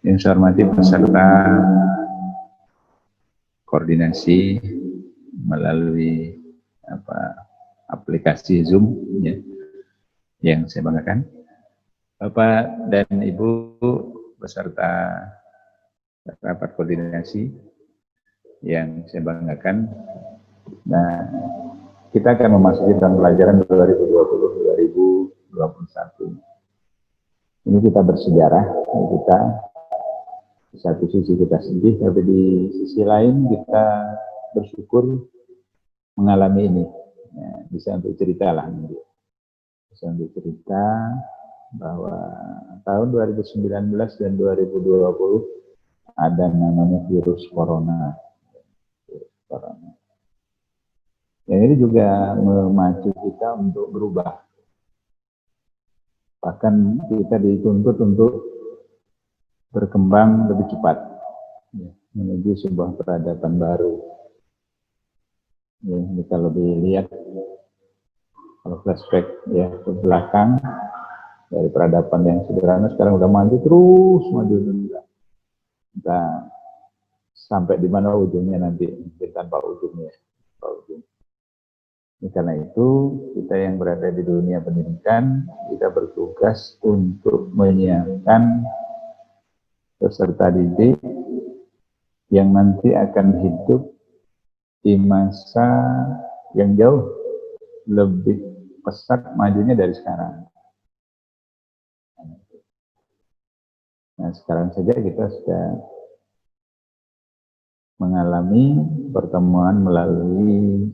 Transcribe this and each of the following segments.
Yang saya hormati peserta koordinasi melalui aplikasi Zoom ya, yang saya banggakan. Bapak dan Ibu peserta rapat koordinasi yang saya banggakan. Nah, kita akan memasuki tahun pelajaran 2020-2021. Ini kita bersejarah, kita di satu sisi kita sedih, tapi di sisi lain kita bersyukur mengalami ini. Ya, bisa untuk cerita lah, bisa untuk cerita bahwa tahun 2019 dan 2020 ada namanya virus corona. Yang ini juga memacu kita untuk berubah. Bahkan kita dituntut untuk berkembang lebih cepat ya, menuju sebuah peradaban baru. Ya, kita lebih lihat kalau flashback ya ke belakang dari peradaban yang sederhana sekarang udah maju terus maju. Kita sampai di mana ujungnya nanti tanpa ujungnya. Karena itu kita yang berada di dunia pendidikan kita bertugas untuk menyiapkan peserta didik yang nanti akan hidup di masa yang jauh lebih pesat majunya dari sekarang. Nah, sekarang saja kita sudah mengalami pertemuan melalui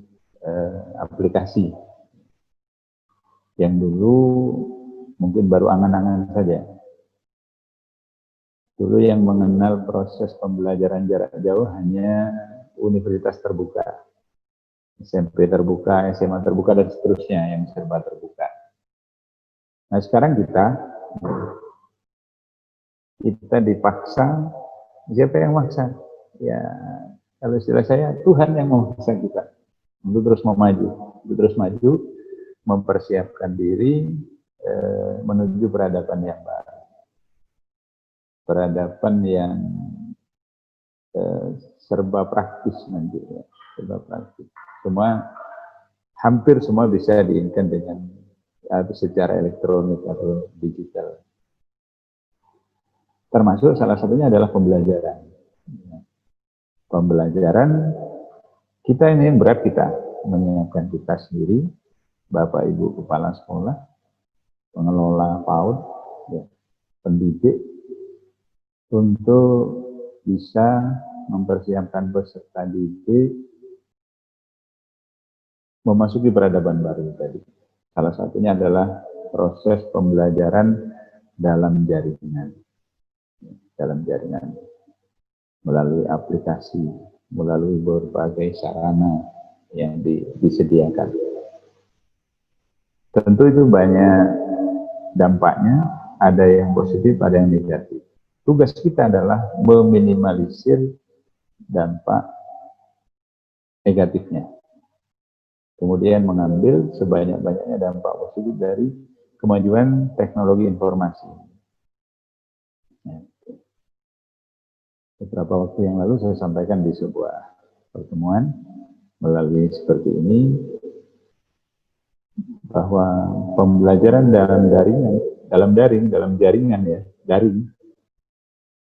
aplikasi yang dulu mungkin baru angan-angan saja. Dulu yang mengenal proses pembelajaran jarak jauh hanya universitas terbuka, SMP terbuka, SMA terbuka, dan seterusnya yang serba terbuka. Nah, sekarang kita dipaksa. Siapa yang maksa? Ya, kalau istilah saya, Tuhan yang memaksa kita untuk terus maju, mempersiapkan diri menuju peradaban yang baru. Peradaban yang serba praktis nanti ya, serba praktis. Hampir semua bisa diinginkan dengan secara elektronik atau digital. Termasuk salah satunya adalah pembelajaran. Pembelajaran kita ini yang berat kita menyiapkan kita sendiri, Bapak Ibu kepala sekolah, pengelola PAUD, ya, pendidik, untuk bisa mempersiapkan peserta didik memasuki peradaban baru tadi. Salah satunya adalah proses pembelajaran dalam jaringan. Melalui aplikasi, melalui berbagai sarana yang disediakan. Tentu itu banyak dampaknya, ada yang positif, ada yang negatif. Tugas kita adalah meminimalisir dampak negatifnya. Kemudian mengambil sebanyak-banyaknya dampak positif dari kemajuan teknologi informasi. Beberapa waktu yang lalu saya sampaikan di sebuah pertemuan melalui seperti ini, bahwa pembelajaran dalam jaringan ya,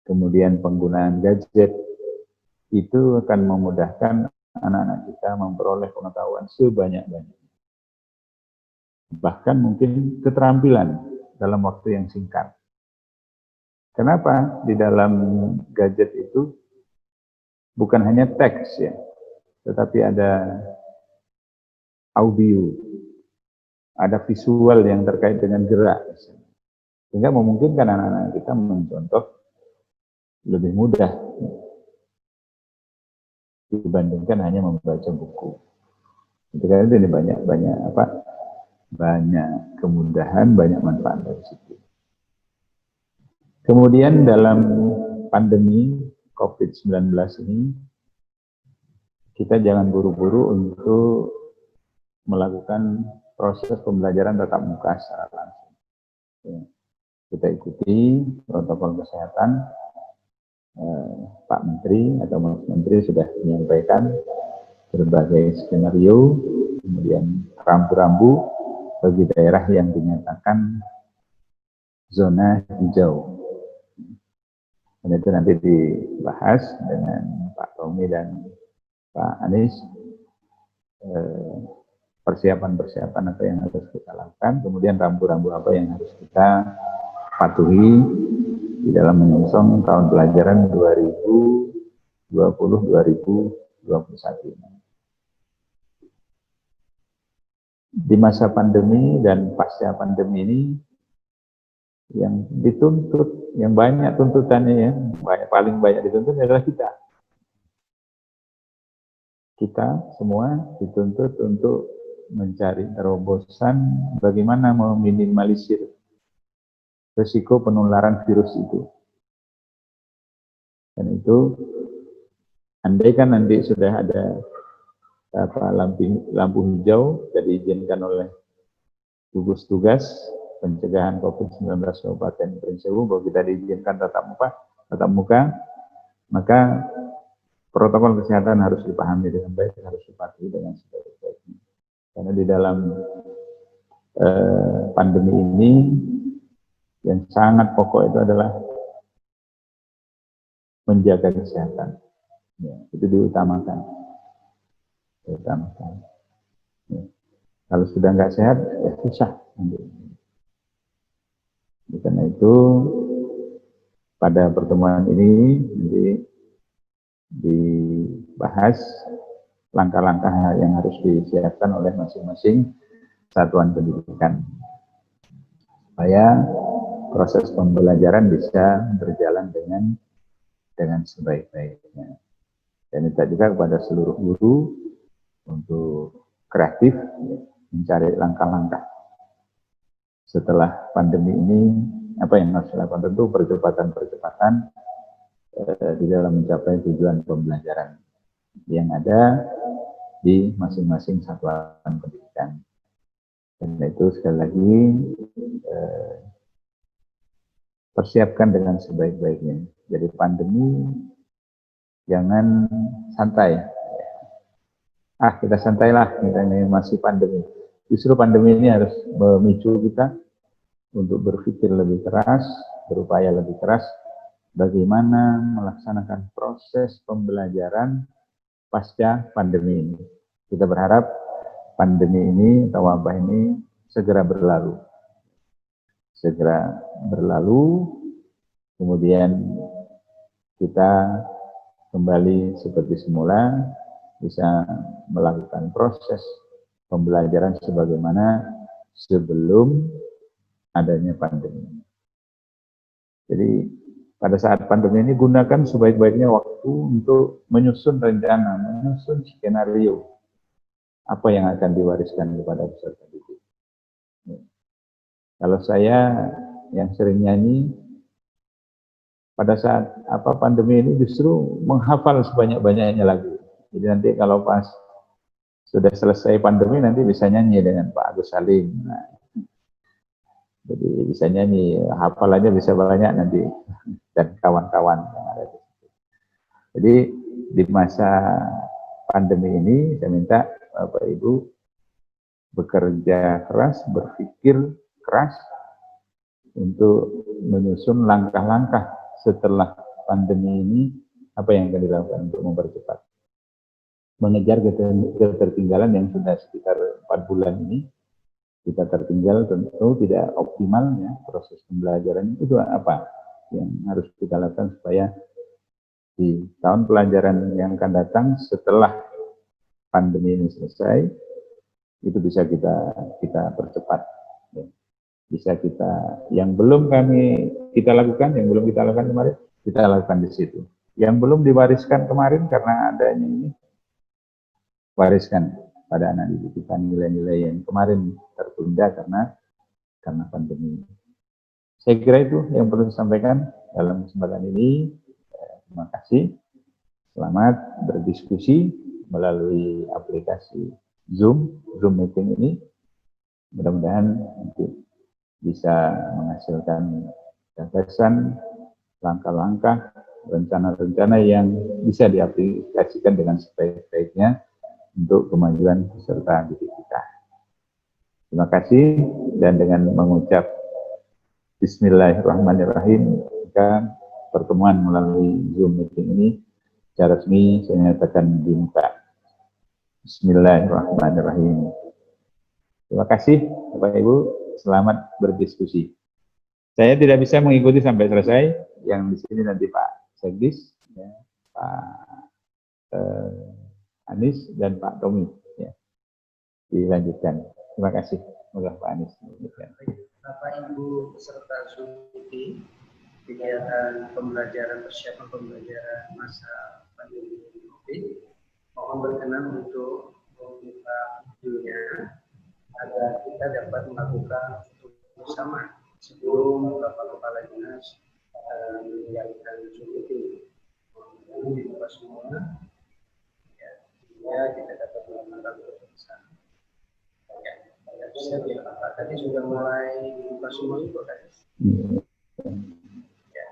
kemudian penggunaan gadget itu akan memudahkan anak-anak kita memperoleh pengetahuan sebanyak-banyaknya. Bahkan mungkin keterampilan dalam waktu yang singkat. Kenapa? Di dalam gadget itu bukan hanya teks ya, tetapi ada audio, ada visual yang terkait dengan gerak. Sehingga memungkinkan anak-anak kita mencontoh lebih mudah dibandingkan hanya membaca buku. Ketika ini banyak kemudahan, banyak manfaat dari situ. Kemudian dalam pandemi COVID-19 ini, kita jangan buru-buru untuk melakukan proses pembelajaran tatap muka secara langsung. Kita ikuti protokol kesehatan, Pak Menteri atau Mas Menteri sudah menyampaikan berbagai skenario, kemudian rambu-rambu bagi daerah yang dinyatakan zona hijau. Dan itu nanti dibahas dengan Pak Tommy dan Pak Anies, persiapan-persiapan apa yang harus kita lakukan, kemudian rambu-rambu apa yang harus kita patuhi di dalam menyongsong tahun pelajaran 2020-2021 ini. Di masa pandemi dan pasca pandemi ini, yang dituntut, yang banyak tuntutannya ya, paling banyak dituntut adalah kita. Kita semua dituntut untuk mencari terobosan bagaimana meminimalisir risiko penularan virus itu. Dan itu, andai kan nanti sudah ada lampu hijau jadi diizinkan oleh gugus tugas pencegahan COVID-19 Kabupaten Prinsewu bahwa kita diizinkan tatap muka, maka protokol kesehatan harus dipahami dengan baik, harus dipatuhi dengan sebaik-baiknya. Karena di dalam pandemi ini yang sangat pokok itu adalah menjaga kesehatan. Ya, itu diutamakan. Ya. Kalau sudah nggak sehat, ya susah. Karena itu pada pertemuan ini nanti dibahas langkah-langkah yang harus disiapkan oleh masing-masing satuan pendidikan supaya proses pembelajaran bisa berjalan dengan sebaik-baiknya. Dan minta juga kepada seluruh guru untuk kreatif mencari langkah-langkah setelah pandemi ini. Apa yang harus dilakukan? Tentu percepatan di dalam mencapai tujuan pembelajaran yang ada di masing-masing satuan pendidikan. Dan itu sekali lagi persiapkan dengan sebaik-baiknya. Jadi pandemi jangan santai. Kita santailah, ini masih pandemi. Justru pandemi ini harus memicu kita untuk berpikir lebih keras, berupaya lebih keras, bagaimana melaksanakan proses pembelajaran pasca pandemi ini. Kita berharap pandemi ini atau wabah ini segera berlalu. Kemudian kita kembali seperti semula, bisa melakukan proses pembelajaran sebagaimana sebelum adanya pandemi. Jadi pada saat pandemi ini gunakan sebaik-baiknya waktu untuk menyusun rencana, menyusun skenario apa yang akan diwariskan kepada peserta didik. Kalau saya yang sering nyanyi, pada saat pandemi ini justru menghafal sebanyak-banyaknya lagu. Jadi nanti kalau pas sudah selesai pandemi nanti bisa nyanyi dengan Pak Agus Salim. Nah, jadi bisa nyanyi, hafalannya bisa banyak nanti dan kawan-kawan yang ada di situ. Jadi di masa pandemi ini saya minta Bapak Ibu bekerja keras, berpikir keras untuk menyusun langkah-langkah setelah pandemi ini, apa yang akan dilakukan untuk mempercepat mengejar ketertinggalan yang sudah sekitar 4 bulan ini. Kita tertinggal, tentu tidak optimalnya proses pembelajaran itu apa yang harus kita lakukan supaya di tahun pelajaran yang akan datang setelah pandemi ini selesai itu bisa kita percepat. Bisa yang belum kita lakukan kemarin, kita lakukan di situ. Yang belum diwariskan kemarin karena adanya ini, wariskan pada anak didik kita nilai-nilai yang kemarin tertunda karena pandemi. Saya kira itu yang perlu disampaikan dalam kesempatan ini. Terima kasih. Selamat berdiskusi melalui aplikasi Zoom meeting ini. Mudah-mudahan nanti bisa menghasilkan gagasan, langkah-langkah rencana-rencana yang bisa diaplikasikan dengan sebaik-baiknya untuk kemajuan peserta didik kita. Terima kasih, dan dengan mengucap Bismillahirrahmanirrahim, maka pertemuan melalui Zoom meeting ini secara resmi saya nyatakan dibuka. Bismillahirrahmanirrahim. Terima kasih Bapak Ibu, selamat berdiskusi. Saya tidak bisa mengikuti sampai selesai, yang di sini nanti Pak Segdis, ya, Pak Anies dan Pak Tommy, ya, dilanjutkan. Terima kasih. Semoga Pak Anies dilanjutkan. Bapak Ibu peserta Zoom meeting, kegiatan pembelajaran persiapan pembelajaran masa pandemi COVID, mohon berkenan untuk membuka videonya agar kita dapat melakukan bersama sebelum Bapak Kepala Dinas menjalankan Zoom meeting. Mohon dibuka semua, ya, sehingga kita dapat melakukan bersama. Ya, siap ya Pak. Tadi sudah mulai dibuka semua itu kan? Ya.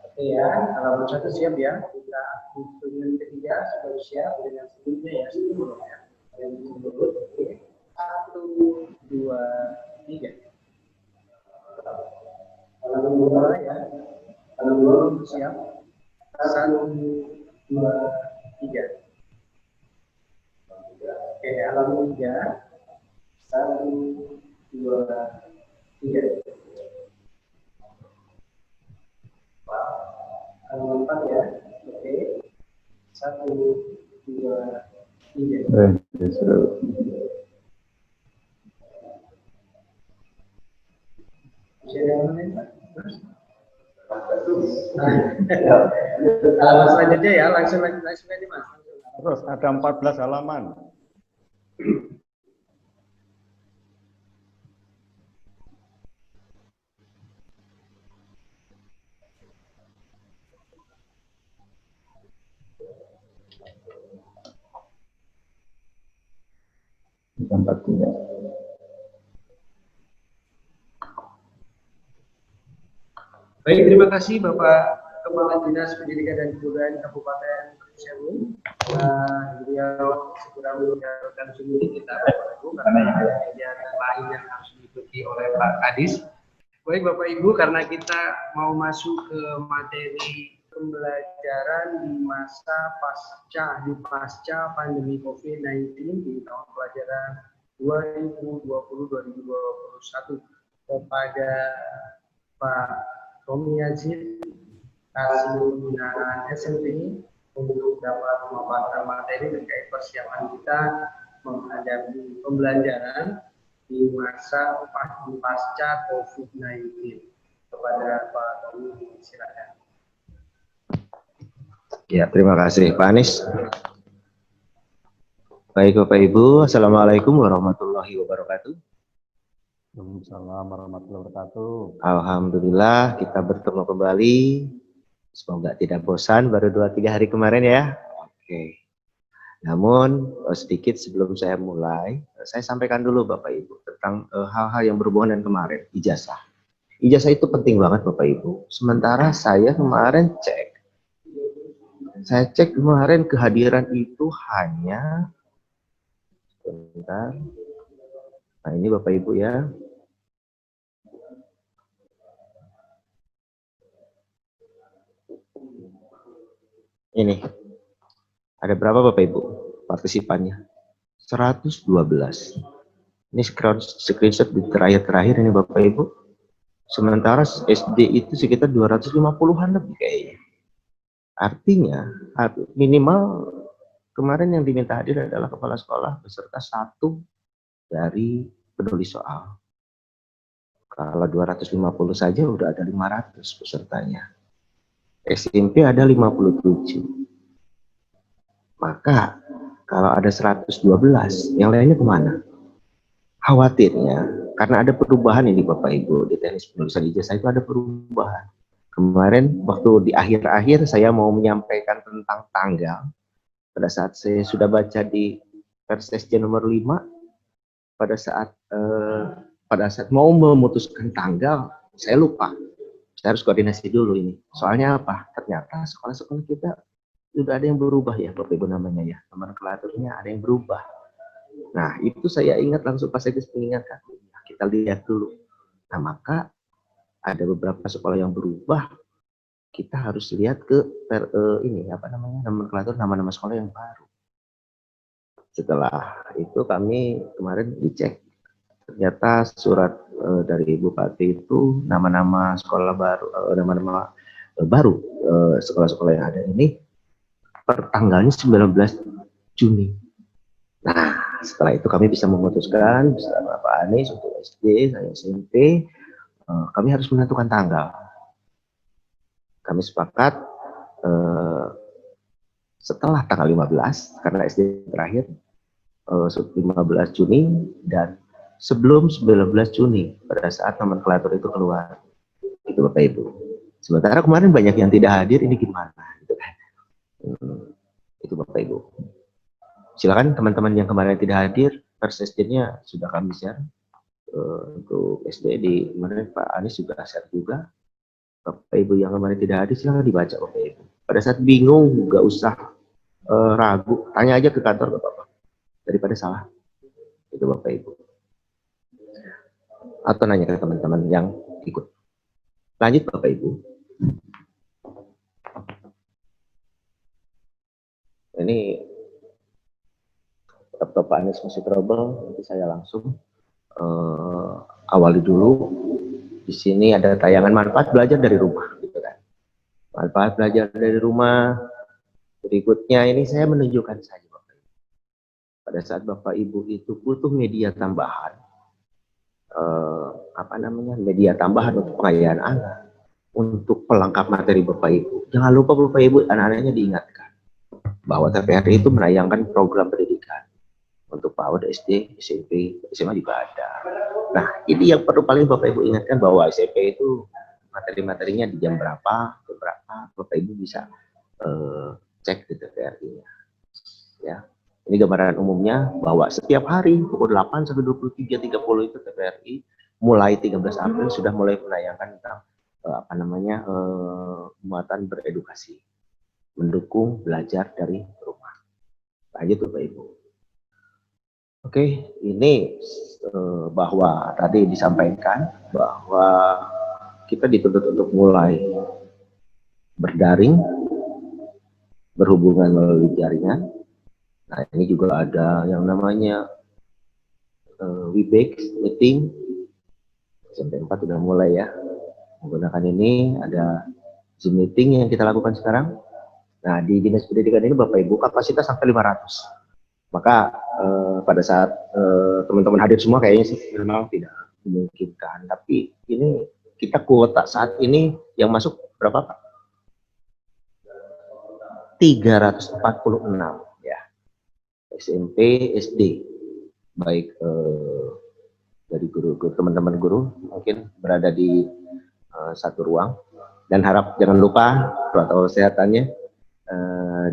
Oke ya, halaman 1 siap ya. Kita hitungan ketiga sudah siap dengan sebelumnya ya, sebelumnya. Yang sebelum, oke. 1, 2, 3. Halaman 2 ya. Halaman 2 siap. 1, 2, 3. Oke, halaman 3. 1, 2, 3. Halaman 4 ya. Oke. 1, 2, 3. Bisa yang lain, Pak? Halaman selanjutnya ya, langsung aja Mas. Terus ada 14 halaman. Tempat tidak. Baik, terima kasih Bapak Kepala Dinas Pendidikan dan Kebudayaan Kabupaten Sewu. Beliau segera menjalankan Zoom ini kita karena ada kegiatan lain yang harus diikuti oleh Pak Kadis. Baik Bapak Ibu, karena kita mau masuk ke materi pembelajaran di masa pasca pandemi COVID-19 di tahun pelajaran 2020-2021 kepada Pak Tommy Yazid kasih pembinaan SMP untuk dapat memaparkan materi terkait persiapan kita menghadapi pembelajaran di masa pasca COVID-19. Kepada Pak Tommy, silakan. Ya, terima kasih Pak Anies. Baik Bapak Ibu, Assalamualaikum warahmatullahi wabarakatuh. Waalaikumsalam warahmatullahi wabarakatuh. Alhamdulillah kita bertemu kembali. Semoga tidak bosan, baru 2-3 hari kemarin ya. Oke. Namun sedikit sebelum saya mulai, saya sampaikan dulu Bapak Ibu tentang hal-hal yang berhubungan dengan kemarin, ijazah. Ijazah itu penting banget Bapak Ibu. Sementara saya kemarin cek kemarin kehadiran itu hanya sebentar. Nah ini Bapak Ibu ya. Ini ada berapa Bapak Ibu partisipannya? 112. Ini screenshot di terakhir ini Bapak Ibu. Sementara SD itu sekitar 250-an lebih kayaknya. Artinya minimal kemarin yang diminta hadir adalah kepala sekolah beserta 1 dari penulis soal. Kalau 250 saja udah ada 500 pesertanya. SMP ada 57. Maka kalau ada 112, yang lainnya kemana? Khawatirnya karena ada perubahan ini Bapak Ibu di teknis penulisan ijazah itu ada perubahan. Kemarin waktu di akhir-akhir saya mau menyampaikan tentang tanggal. Pada saat saya sudah baca di Persesjen nomor 5, pada saat mau memutuskan tanggal, saya lupa. Saya harus koordinasi dulu ini. Soalnya apa? Ternyata sekolah-sekolah kita sudah ada yang berubah ya, Bapak Ibu namanya ya. Nomenklaturnya ada yang berubah. Nah, itu saya ingat langsung pas saya mengingatkan. Kita lihat dulu. Nah, maka ada beberapa sekolah yang berubah. Kita harus lihat ke ini apa namanya, nomenklatur nama-nama sekolah yang baru. Setelah itu kami kemarin dicek, ternyata surat dari Bupati itu nama-nama sekolah baru, nama-nama baru sekolah-sekolah yang ada ini per tanggalnya 19 Juni. Nah, setelah itu kami bisa memutuskan bersama Pak Anies untuk SD, saya SMP, kami harus menentukan tanggal. Kami sepakat setelah tanggal 15, karena SD terakhir 15 Juni dan sebelum 19 Juni pada saat nomenklatur itu keluar. Itu Bapak Ibu. Sementara kemarin banyak yang tidak hadir, ini gimana? Gitu kan. Itu Bapak Ibu. Silakan teman-teman yang kemarin tidak hadir, persisnya sudah kami share untuk SD di kemarin Pak Anies juga share juga. Bapak Ibu yang kemarin tidak hadir, silakan dibaca Bapak Ibu. Pada saat bingung, nggak usah ragu, tanya aja ke kantor Bapak, daripada salah. Itu Bapak Ibu. Atau nanya ke teman-teman yang ikut. Lanjut Bapak Ibu. Ini laptop Pak Anies masih trouble, nanti saya langsung awali dulu. Di sini ada tayangan manfaat belajar dari rumah, gitu kan. Manfaat belajar dari rumah. Berikutnya ini saya menunjukkan saja Bapak Ibu. Pada saat Bapak Ibu itu butuh media tambahan, media tambahan untuk pengayaan anak, untuk pelengkap materi Bapak Ibu. Jangan lupa Bapak Ibu, anak-anaknya diingatkan bahwa TVRI itu menayangkan program pendidikan untuk PAUD, SD, SMP, SMA juga ada. Nah, ini yang perlu paling Bapak Ibu ingatkan bahwa SMP itu materi-materinya di jam berapa, Bapak Ibu bisa cek di TVRI-nya. Ya. Ini gambaran umumnya bahwa setiap hari pukul 8 sampai 23.30 itu TVRI mulai 13 April sudah mulai menayangkan tentang muatan beredukasi, mendukung belajar dari rumah. Lanjut Bapak Ibu. Oke, ini bahwa tadi disampaikan bahwa kita dituntut untuk mulai berdaring, berhubungan melalui jaringan. Nah, ini juga ada yang namanya Webex meeting. SMP 4 sudah mulai ya menggunakan ini. Ada Zoom meeting yang kita lakukan sekarang. Nah, di Dinas Pendidikan ini Bapak Ibu kapasitas sampai 500. Maka pada saat teman-teman hadir semua kayaknya sih memang tidak memungkinkan. Tapi ini kita kuota saat ini yang masuk berapa Pak? 346 ya. SMP, SD. Baik dari guru-guru, teman-teman guru mungkin berada di satu ruang. Dan harap jangan lupa protokol kesehatannya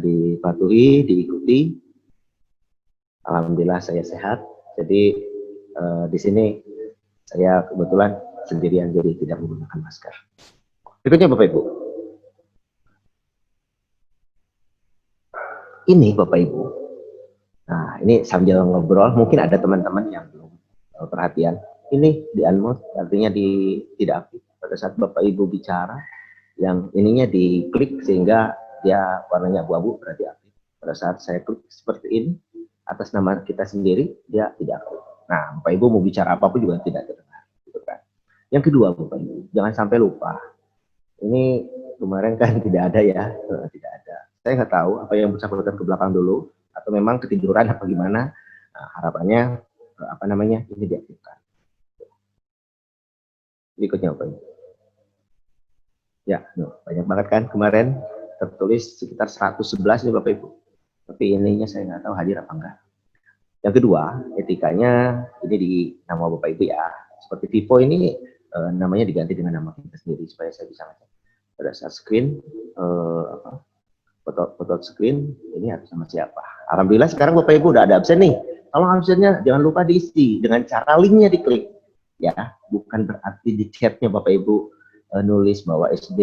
dipatuhi, diikuti. Alhamdulillah saya sehat. Jadi di sini saya kebetulan sendirian jadi tidak menggunakan masker. Berikutnya Bapak Ibu. Ini Bapak Ibu. Nah, ini sambil ngobrol mungkin ada teman-teman yang belum perhatian. Ini di unmute artinya tidak aktif. Pada saat Bapak Ibu bicara yang ininya diklik sehingga dia warnanya abu-abu berarti aktif. Pada saat saya klik seperti ini atas nama kita sendiri, dia tidak aktif. Nah, Bapak Ibu mau bicara apapun juga tidak terdengar. Gitu kan. Yang kedua, Bapak Ibu, jangan sampai lupa. Ini kemarin kan tidak ada ya, tidak ada. Saya nggak tahu apa yang bersangkutan ke belakang dulu, atau memang ketiduran apa gimana. Nah, harapannya, ini diaktifkan. Berikutnya, Bapak Ibu. Ya, banyak banget kan kemarin tertulis sekitar 111 nih Bapak Ibu. Tapi ininya saya nggak tahu hadir apa enggak. Yang kedua, etikanya ini di nama Bapak Ibu ya. Seperti Vivo ini namanya diganti dengan nama kita sendiri supaya saya bisa ngecek. Pada saat screen, foto screen ini harus sama siapa. Alhamdulillah sekarang Bapak Ibu udah ada absen nih. Kalau absennya jangan lupa diisi dengan cara linknya diklik. Ya, bukan berarti di chatnya Bapak Ibu nulis bahwa SD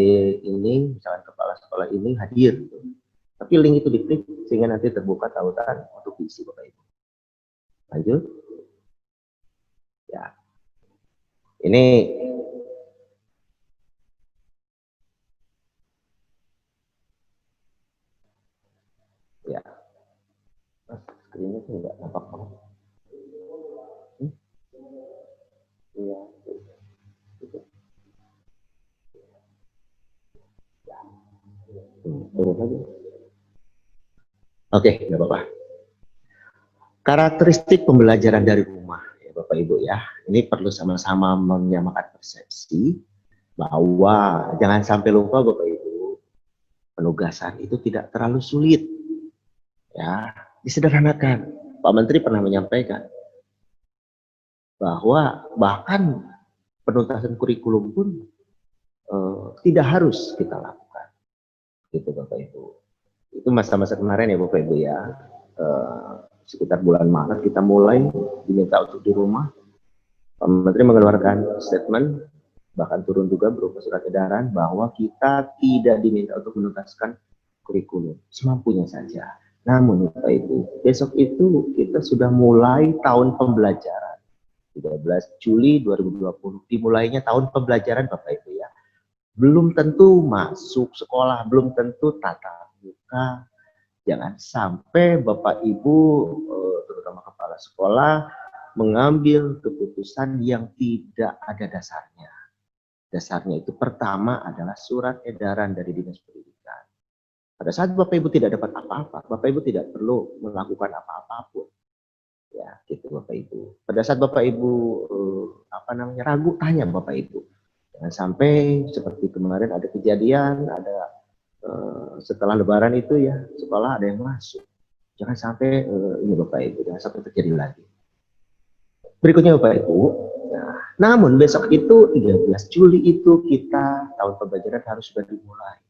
ini, misalkan kepala sekolah ini hadir, gitu. Tapi link itu diklik sehingga nanti terbuka tautan untuk diisi Bapak Ibu. Lanjut. Ya. Ini ya. Screen-nya tuh enggak nampak banget. Iya. Turun lagi. Oke, nggak apa-apa. Karakteristik pembelajaran dari rumah, ya Bapak Ibu ya. Ini perlu sama-sama menyamakan persepsi bahwa jangan sampai lupa Bapak Ibu, penugasan itu tidak terlalu sulit. Ya, disederhanakan. Pak Menteri pernah menyampaikan bahwa bahkan penuntasan kurikulum pun tidak harus kita lakukan. Gitu Bapak Ibu. Itu masa-masa kemarin ya Bapak Ibu ya. Sekitar bulan Maret kita mulai diminta untuk di rumah. Pak Menteri mengeluarkan statement, bahkan turun juga berupa surat edaran bahwa kita tidak diminta untuk menuntaskan kurikulum, semampunya saja. Namun Bapak Ibu, besok itu kita sudah mulai tahun pembelajaran. 13 Juli 2020 dimulainya tahun pembelajaran Bapak Ibu ya. Belum tentu masuk sekolah, belum tentu tatap muka. Jangan sampai Bapak Ibu, terutama kepala sekolah, mengambil keputusan yang tidak ada dasarnya. Dasarnya itu pertama adalah surat edaran dari Dinas Pendidikan. Pada saat Bapak Ibu tidak dapat apa-apa, Bapak Ibu tidak perlu melakukan apa-apapun. Ya, gitu Bapak Ibu. Pada saat Bapak Ibu ragu, tanya Bapak Ibu. Jangan sampai seperti kemarin ada kejadian, setelah Lebaran itu ya sekolah ada yang masuk. Jangan sampai ini Bapak Ibu, jangan sampai terjadi lagi. Berikutnya Bapak Ibu, namun besok itu 13 Juli itu kita tahun pembelajaran harus sudah dimulai.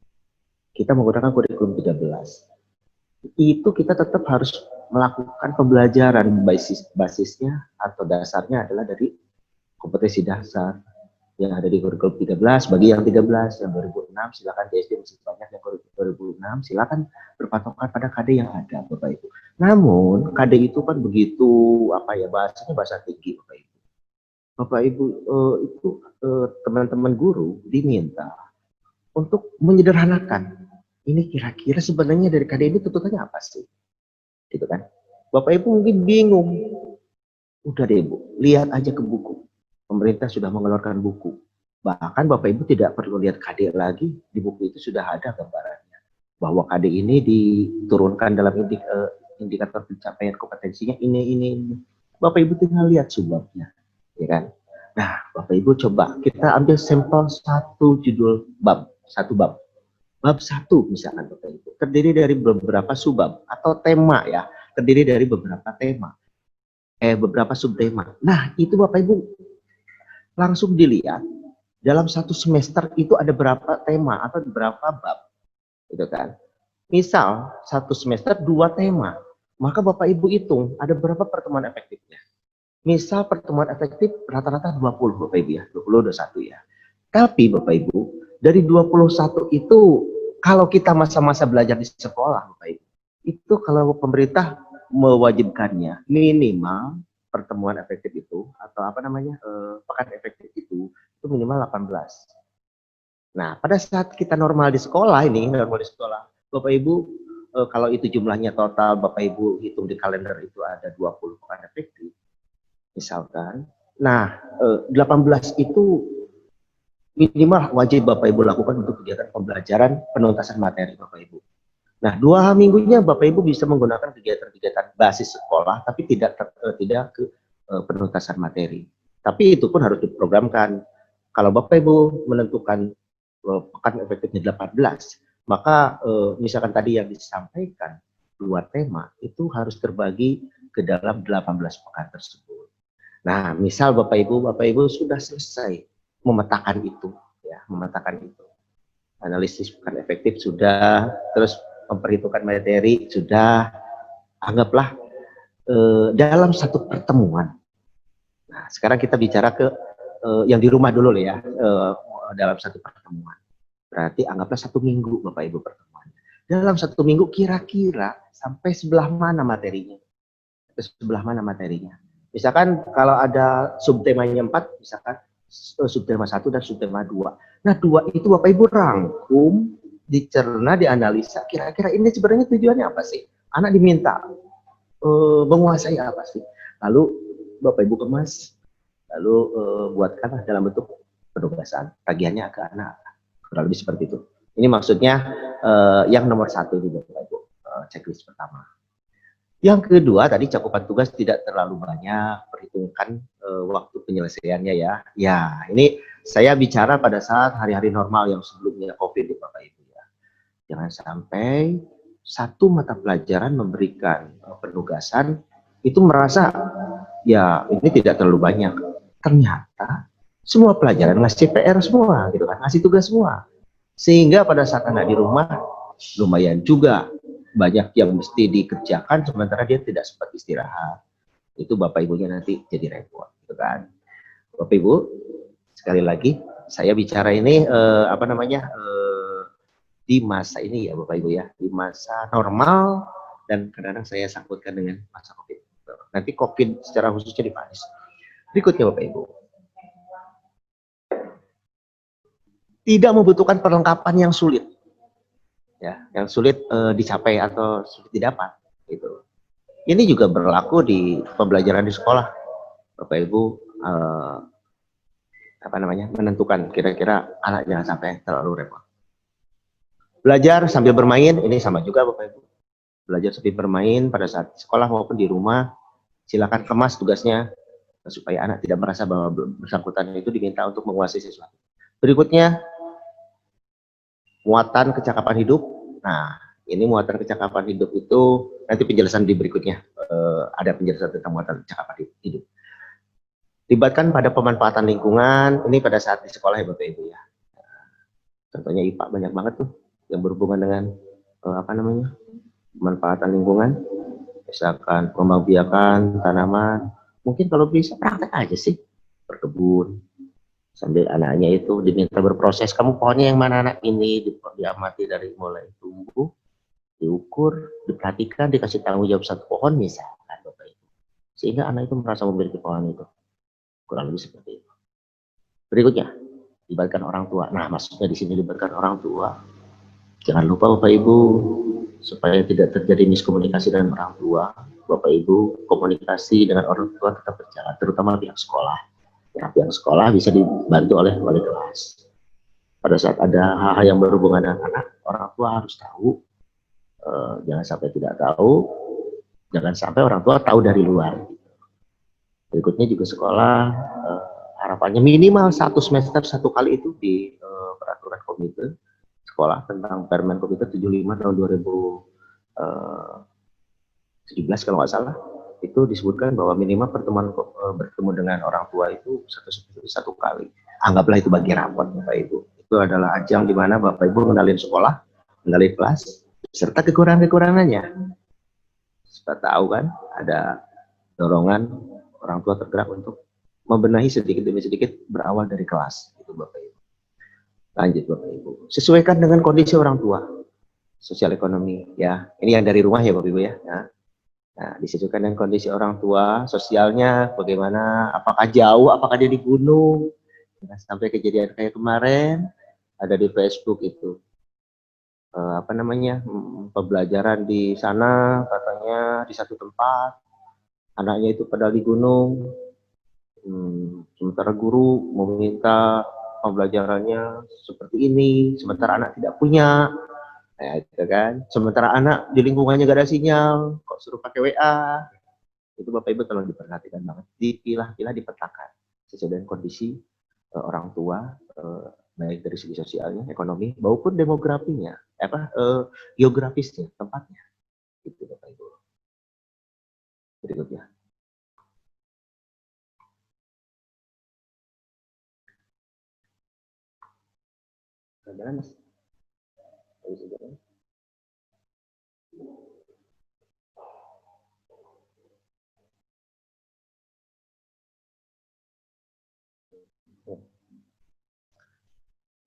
Kita menggunakan kurikulum 13. Itu kita tetap harus melakukan pembelajaran basisnya atau dasarnya adalah dari kompetensi dasar yang ada di kurikulum 13. Bagi yang 13, yang 2006 silakan TSD masih banyak, yang 2006 silakan berpatokan pada KD yang ada Bapak Ibu. Namun KD itu kan begitu bahasanya bahasa tinggi Bapak Ibu. Bapak Ibu teman-teman guru diminta untuk menyederhanakan. Ini kira-kira sebenarnya dari KD ini tuntutannya apa sih? Gitu kan? Bapak Ibu mungkin bingung. Udah deh Bu, lihat aja ke buku. Pemerintah sudah mengeluarkan buku. Bahkan Bapak Ibu tidak perlu lihat KD lagi, di buku itu sudah ada gambarannya. Bahwa KD ini diturunkan dalam indikator pencapaian kompetensinya ini. Bapak Ibu tinggal lihat subbabnya, ya kan? Nah, Bapak Ibu coba kita ambil sampel satu judul bab, satu bab. Bab 1 misalkan Bapak Ibu, terdiri dari beberapa subbab atau tema ya, terdiri dari beberapa tema. Beberapa subtema. Nah, itu Bapak Ibu langsung dilihat dalam satu semester itu ada berapa tema atau berapa bab, gitu kan? Misal satu semester 2 tema, maka Bapak Ibu hitung ada berapa pertemuan efektifnya. Misal pertemuan efektif rata-rata 20 Bapak Ibu ya, 20 21 ya. Tapi Bapak Ibu dari 21 itu kalau kita masa-masa belajar di sekolah Bapak Ibu, itu kalau pemerintah mewajibkannya minimal pertemuan efektif itu atau pekan efektif itu minimal 18. Nah, pada saat kita normal di sekolah Bapak Ibu kalau itu jumlahnya total Bapak Ibu hitung di kalender itu ada 20 pekan efektif misalkan. Nah, 18 itu minimal wajib Bapak Ibu lakukan untuk kegiatan pembelajaran penuntasan materi Bapak Ibu. Nah, 2 minggunya Bapak Ibu bisa menggunakan kegiatan-kegiatan basis sekolah, tapi tidak ke penuntasan materi. Tapi itu pun harus diprogramkan. Kalau Bapak Ibu menentukan pekan efektifnya 18, maka misalkan tadi yang disampaikan 2 tema, itu harus terbagi ke dalam 18 pekan tersebut. Nah, misal Bapak Ibu sudah selesai memetakan itu, ya, analisis pekan efektif sudah, terus memperhitungkan materi sudah, anggaplah dalam satu pertemuan. Nah, sekarang kita bicara ke yang di rumah dulu ya, dalam satu pertemuan. Berarti anggaplah 1 minggu Bapak Ibu pertemuan. Dalam 1 minggu kira-kira sampai sebelah mana materinya? Sebelah mana materinya? Misalkan kalau ada subtemanya 4, misalkan subtema 1 dan subtema 2. Nah 2 itu Bapak Ibu rangkum, dicerna, dianalisa, kira-kira ini sebenarnya tujuannya apa sih? Anak diminta menguasai apa sih? Lalu Bapak Ibu kemas, lalu buatkanlah dalam bentuk penugasan, tagihannya ke anak, kurang lebih seperti itu. Ini maksudnya yang nomor 1 di Bapak Ibu, checklist pertama. Yang kedua tadi cakupan tugas tidak terlalu banyak, perhitungkan waktu penyelesaiannya ya. Ya, ini saya bicara pada saat hari-hari normal yang sebelumnya COVID di Bapak Ibu ya. Jangan sampai satu mata pelajaran memberikan penugasan itu merasa ya ini tidak terlalu banyak. Ternyata semua pelajaran ngasih PR semua gitu kan, ngasih tugas semua. Sehingga pada saat anak di rumah lumayan juga banyak yang mesti dikerjakan sementara dia tidak sempat istirahat. Itu Bapak Ibunya nanti jadi repot gitu kan. Bapak Ibu, sekali lagi saya bicara ini di masa ini ya Bapak Ibu ya, di masa normal dan kadang-kadang saya sangkutkan dengan masa Covid. Nanti Covid secara khususnya di Paris. Berikutnya Bapak Ibu. Tidak membutuhkan perlengkapan yang sulit. Ya, yang sulit dicapai atau sulit didapat gitu. Ini juga berlaku di pembelajaran di sekolah. Bapak Ibu menentukan kira-kira anak jangan sampai terlalu repot. Belajar sambil bermain ini sama juga Bapak Ibu. Belajar sambil bermain pada saat sekolah maupun di rumah, silakan kemas tugasnya supaya anak tidak merasa bahwa bersangkutan itu diminta untuk menguasai sesuatu. Berikutnya muatan kecakapan hidup. Nah, ini muatan kecakapan hidup itu nanti penjelasan di berikutnya. Ada penjelasan tentang muatan kecakapan hidup. Libatkan pada pemanfaatan lingkungan. Ini pada saat di sekolah ya Bapak Ibu ya. Contohnya IPA banyak banget tuh yang berhubungan dengan pemanfaatan lingkungan. Misalkan pembiakan tanaman. Mungkin kalau bisa praktek aja sih berkebun. Sambil anaknya itu diminta berproses, kamu pohonnya yang mana anak ini, diamati dari mulai tumbuh, diukur, diperhatikan, dikasih tanggung jawab satu pohon misalkan Bapak Ibu. Sehingga anak itu merasa memiliki pohon itu. Kurang lebih seperti itu. Berikutnya, libatkan orang tua. Nah, maksudnya di sini libatkan orang tua. Jangan lupa Bapak Ibu, supaya tidak terjadi miskomunikasi dengan orang tua, Bapak Ibu komunikasi dengan orang tua tetap berjalan, terutama pihak sekolah. Pihak sekolah bisa dibantu oleh wali kelas. Pada saat ada hal-hal yang berhubungan dengan anak, orang tua harus tahu. Jangan sampai tidak tahu. Jangan sampai orang tua tahu dari luar. Berikutnya juga sekolah, harapannya minimal 1 semester 1 kali itu di peraturan komite sekolah tentang Permen Komite 75 tahun 2017 kalau nggak salah. Itu disebutkan bahwa minimal pertemuan bertemu dengan orang tua itu 1 kali. Anggaplah itu bagi rapot Bapak Ibu. Itu adalah ajang di mana Bapak Ibu mengenalin sekolah, mengenalin kelas, serta kekurangan-kekurangannya. Supaya tahu kan, ada dorongan orang tua tergerak untuk membenahi sedikit demi sedikit berawal dari kelas. Itu Bapak Ibu. Lanjut Bapak Ibu. Sesuaikan dengan kondisi orang tua, sosial ekonomi ya. Ini yang dari rumah ya Bapak Ibu ya. Nah, disesuaikan dengan kondisi orang tua, sosialnya bagaimana, apakah jauh, apakah dia di gunung. Nah, sampai kejadian kayak kemarin, ada di Facebook itu. Pembelajaran di sana, katanya di satu tempat, anaknya itu padahal di gunung, sementara guru meminta pembelajarannya seperti ini, sementara anak tidak punya. Nah, itu kan. Sementara anak di lingkungannya gak ada sinyal, kok suruh pakai WA. Itu Bapak Ibu tolong diperhatikan banget. Dipilah-pilah, dipetakan sesuai dengan kondisi orang tua, baik dari segi sosialnya, ekonomi, maupun demografinya, geografisnya, tempatnya. Itu Bapak Ibu. Berikutnya. Jalan, Mas.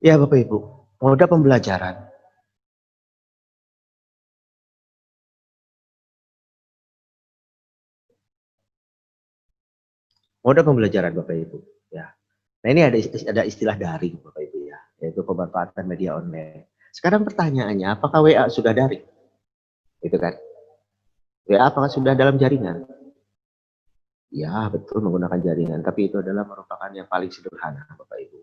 Ya Bapak Ibu, moda pembelajaran. Moda pembelajaran Bapak Ibu. Ya. Nah ini ada istilah daring Bapak Ibu ya, yaitu pemanfaatan media online. Sekarang pertanyaannya, apakah WA sudah daring? Gitu kan? WA apakah sudah dalam jaringan? Ya betul menggunakan jaringan, tapi itu adalah merupakan yang paling sederhana Bapak Ibu.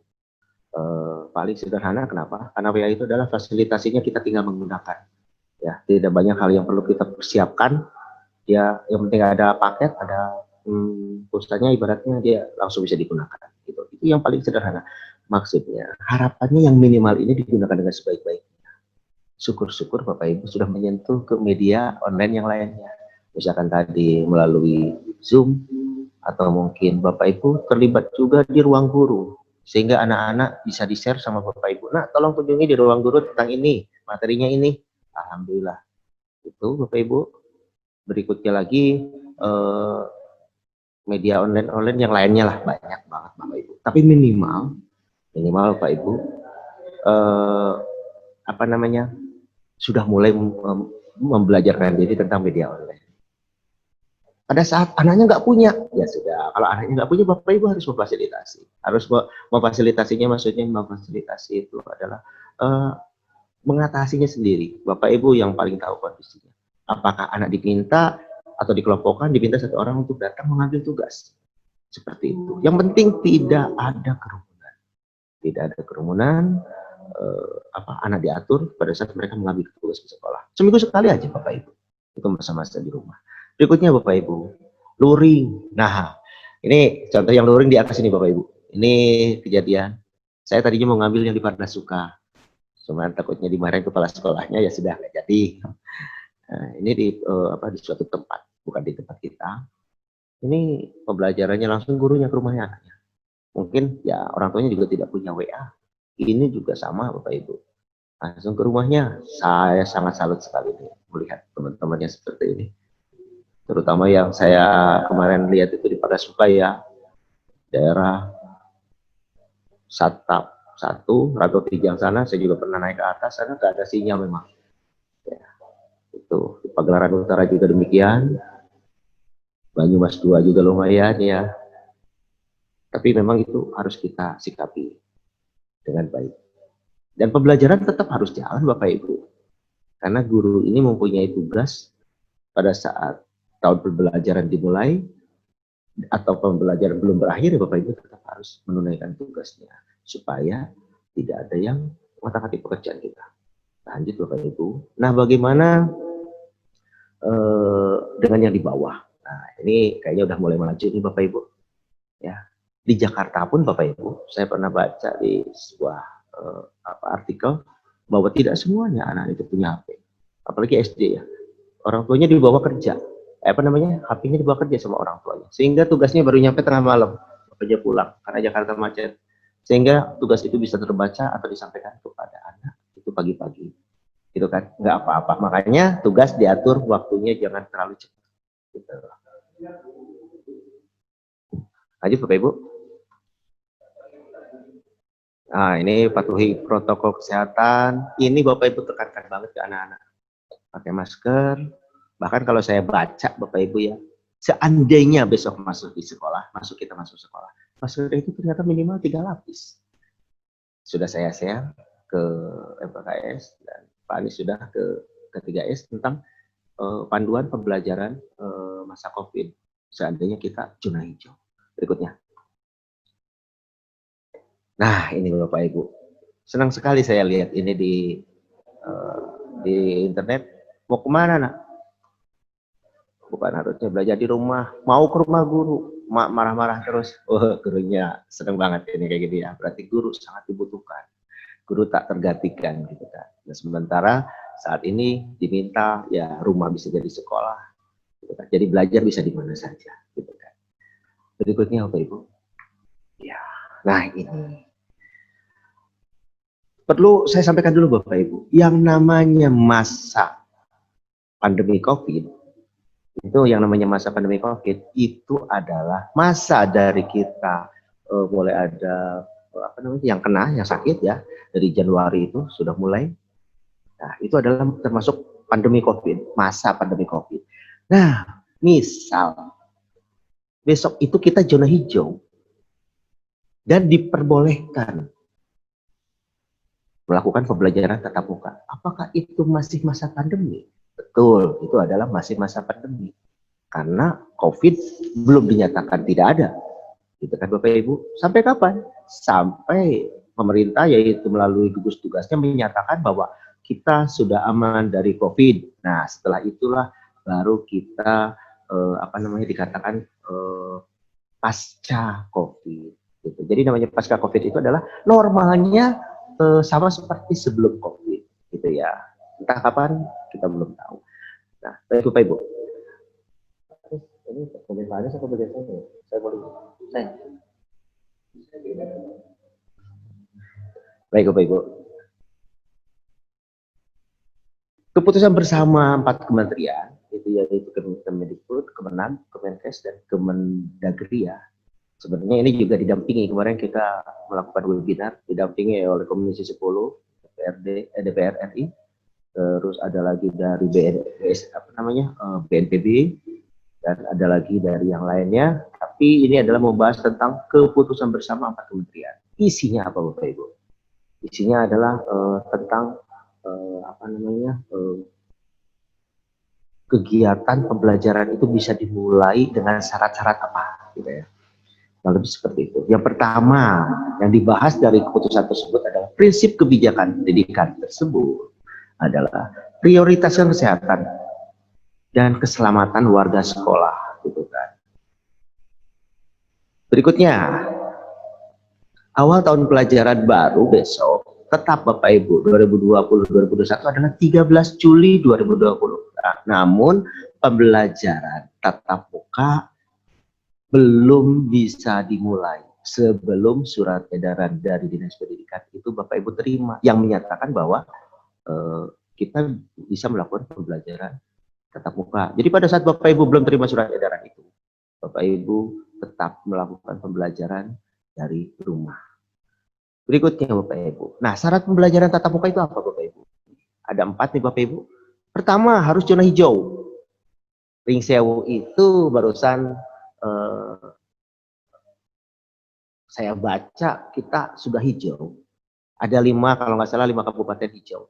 Paling sederhana kenapa? Karena WA itu adalah fasilitasinya kita tinggal menggunakan. Ya, tidak banyak hal yang perlu kita persiapkan. Ya, yang penting ada paket, ada pulsanya, ibaratnya dia langsung bisa digunakan. Gitu. Itu yang paling sederhana. Maksudnya, harapannya yang minimal ini digunakan dengan sebaik-baiknya. Syukur-syukur Bapak Ibu sudah menyentuh ke media online yang lainnya. Misalkan tadi melalui Zoom, atau mungkin Bapak Ibu terlibat juga di ruang guru. Sehingga anak-anak bisa di-share sama Bapak Ibu. Nah, tolong kunjungi di ruang guru tentang ini, materinya ini. Alhamdulillah. Itu Bapak Ibu. Berikutnya lagi media online yang lainnya lah, banyak banget Bapak Ibu. Tapi minimal Bapak Ibu sudah mulai membelajarkan diri tentang media online. Pada saat anaknya nggak punya, ya sudah. Kalau anaknya nggak punya, Bapak Ibu harus memfasilitasi. Harus memfasilitasinya, maksudnya memfasilitasi itu adalah mengatasinya sendiri. Bapak Ibu yang paling tahu kondisinya. Apakah anak dipinta atau dikelompokkan, dipinta satu orang untuk datang mengambil tugas. Seperti itu. Yang penting tidak ada kerumunan. Tidak ada kerumunan, anak diatur pada saat mereka mengambil tugas di sekolah. Seminggu sekali aja Bapak Ibu. Itu masa-masa di rumah. Berikutnya Bapak Ibu, luring. Nah, ini contoh yang luring di atas ini Bapak Ibu. Ini kejadian. Saya tadinya mau ngambil yang di Pardasuka. Cuman takutnya dimarahin kepala sekolahnya, ya sudah nggak jadi. Nah, ini di suatu tempat, bukan di tempat kita. Ini pembelajarannya langsung gurunya ke rumahnya anaknya. Mungkin ya orang tuanya juga tidak punya WA. Ini juga sama Bapak Ibu. Langsung ke rumahnya. Saya sangat salut sekali nih melihat teman-temannya seperti ini. Terutama yang saya kemarin lihat itu di Pardasuka ya, daerah Satap 1, Rago 3 sana, saya juga pernah naik ke atas, sana nggak ada sinyal memang. Ya, itu di Pagelaran Utara juga demikian, Banyumas 2 juga lumayan ya. Tapi memang itu harus kita sikapi dengan baik. Dan pembelajaran tetap harus jalan Bapak Ibu. Karena guru ini mempunyai tugas pada saat tahun pembelajaran dimulai atau pembelajaran belum berakhir, ya Bapak Ibu tetap harus menunaikan tugasnya supaya tidak ada yang mengotak-atik pekerjaan kita. Lanjut Bapak Ibu. Nah, bagaimana dengan yang di bawah? Nah, ini kayaknya udah mulai maju nih Bapak Ibu. Ya, di Jakarta pun Bapak Ibu, saya pernah baca di sebuah artikel bahwa tidak semuanya anak itu punya HP, apalagi SD ya. Orang tuanya dibawa kerja, HP-nya dibawa kerja sama orang tuanya, sehingga tugasnya baru nyampe tengah malam, kerja pulang karena Jakarta macet, sehingga tugas itu bisa terbaca atau disampaikan kepada anak itu pagi-pagi, gitu kan? Nggak apa-apa, makanya tugas diatur waktunya jangan terlalu cepat. Gitu. Lanjut Bapak Ibu. Nah, ini patuhi protokol kesehatan. Ini Bapak Ibu tekankan banget ke anak-anak. Pakai masker. Bahkan kalau saya baca Bapak Ibu ya, seandainya besok kita masuk sekolah, masker itu ternyata minimal 3 lapis. Sudah saya share ke MPKS dan Pak Anies sudah ke 3S tentang panduan pembelajaran masa COVID. Seandainya kita zona hijau. Berikutnya. Nah, ini Bapak Ibu. Senang sekali saya lihat ini di internet. Mau kemana nak? Bukan harusnya belajar di rumah. Mau ke rumah guru. Marah-marah terus. Oh, gurunya senang banget ini kayak gini ya. Berarti guru sangat dibutuhkan. Guru tak tergantikan gitu kan. Nah, sementara saat ini diminta ya rumah bisa jadi sekolah. Gitu kan. Jadi belajar bisa di mana saja. Gitu kan. Berikutnya Bapak Ibu. Ya, nah ini. Perlu saya sampaikan dulu Bapak Ibu, yang namanya masa pandemi COVID, itu itu adalah masa dari kita mulai ada apa namanya, yang kena, yang sakit ya, dari Januari itu sudah mulai. Nah, itu adalah termasuk pandemi COVID, masa pandemi COVID. Nah, misal besok itu kita zona hijau dan diperbolehkan melakukan pembelajaran tatap muka. Apakah itu masih masa pandemi? Betul, itu adalah masih masa pandemi. Karena COVID belum dinyatakan tidak ada. Gitu kan Bapak Ibu. Sampai kapan? Sampai pemerintah yaitu melalui gugus tugasnya menyatakan bahwa kita sudah aman dari COVID. Nah, setelah itulah baru kita dikatakan pasca COVID. Gitu. Jadi namanya pasca COVID itu adalah normalnya sama seperti sebelum COVID, gitu ya. Entah kapan kita belum tahu. Nah, Bapak Ibu. Ini bagian Pak Anies atau bagian saya? Saya boleh. Saya. Baik Bapak Ibu. Keputusan bersama 4 kementerian itu yaitu Kemendikbud, Kemenan, Kemenkes dan Kemendagri ya. Sebenarnya ini juga didampingi, kemarin kita melakukan webinar didampingi oleh Komisi 10 DPR RI, terus ada lagi dari BNPB dan ada lagi dari yang lainnya. Tapi ini adalah membahas tentang keputusan bersama 4 kementerian. Isinya apa Bapak Ibu? Isinya adalah tentang kegiatan pembelajaran itu bisa dimulai dengan syarat-syarat apa, gitu ya. Nah, lebih seperti itu. Yang pertama yang dibahas dari keputusan tersebut adalah prinsip kebijakan pendidikan tersebut adalah prioritaskan kesehatan dan keselamatan warga sekolah, gitu kan. Berikutnya, awal tahun pelajaran baru besok tetap Bapak Ibu 2020-2021 adalah 13 Juli 2020. Nah, namun pembelajaran tatap muka belum bisa dimulai sebelum surat edaran dari Dinas Pendidikan itu Bapak Ibu terima yang menyatakan bahwa kita bisa melakukan pembelajaran tatap muka. Jadi pada saat Bapak Ibu belum terima surat edaran itu, Bapak Ibu tetap melakukan pembelajaran dari rumah. Berikutnya Bapak Ibu. Nah, syarat pembelajaran tatap muka itu apa Bapak Ibu? Ada 4 nih Bapak Ibu. Pertama, harus zona hijau. Ring Sewu itu barusan saya baca kita sudah hijau. Ada 5, kalau nggak salah 5 kabupaten hijau.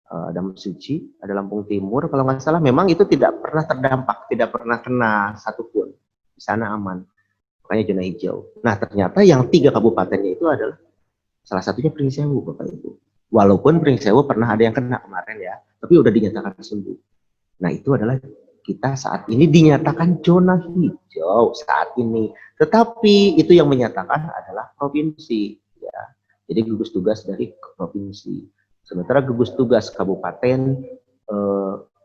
Ada Mesuji, ada Lampung Timur, kalau nggak salah memang itu tidak pernah terdampak, tidak pernah kena satupun. Di sana aman. Makanya zona hijau. Nah, ternyata yang 3 kabupatennya itu adalah salah satunya Ring Sewu, Bapak Ibu. Walaupun Ring Sewu pernah ada yang kena kemarin ya, tapi udah dinyatakan sembuh. Nah, itu adalah kita saat ini dinyatakan zona hijau saat ini. Tetapi itu yang menyatakan adalah provinsi ya. Jadi gugus tugas dari provinsi. Sementara gugus tugas kabupaten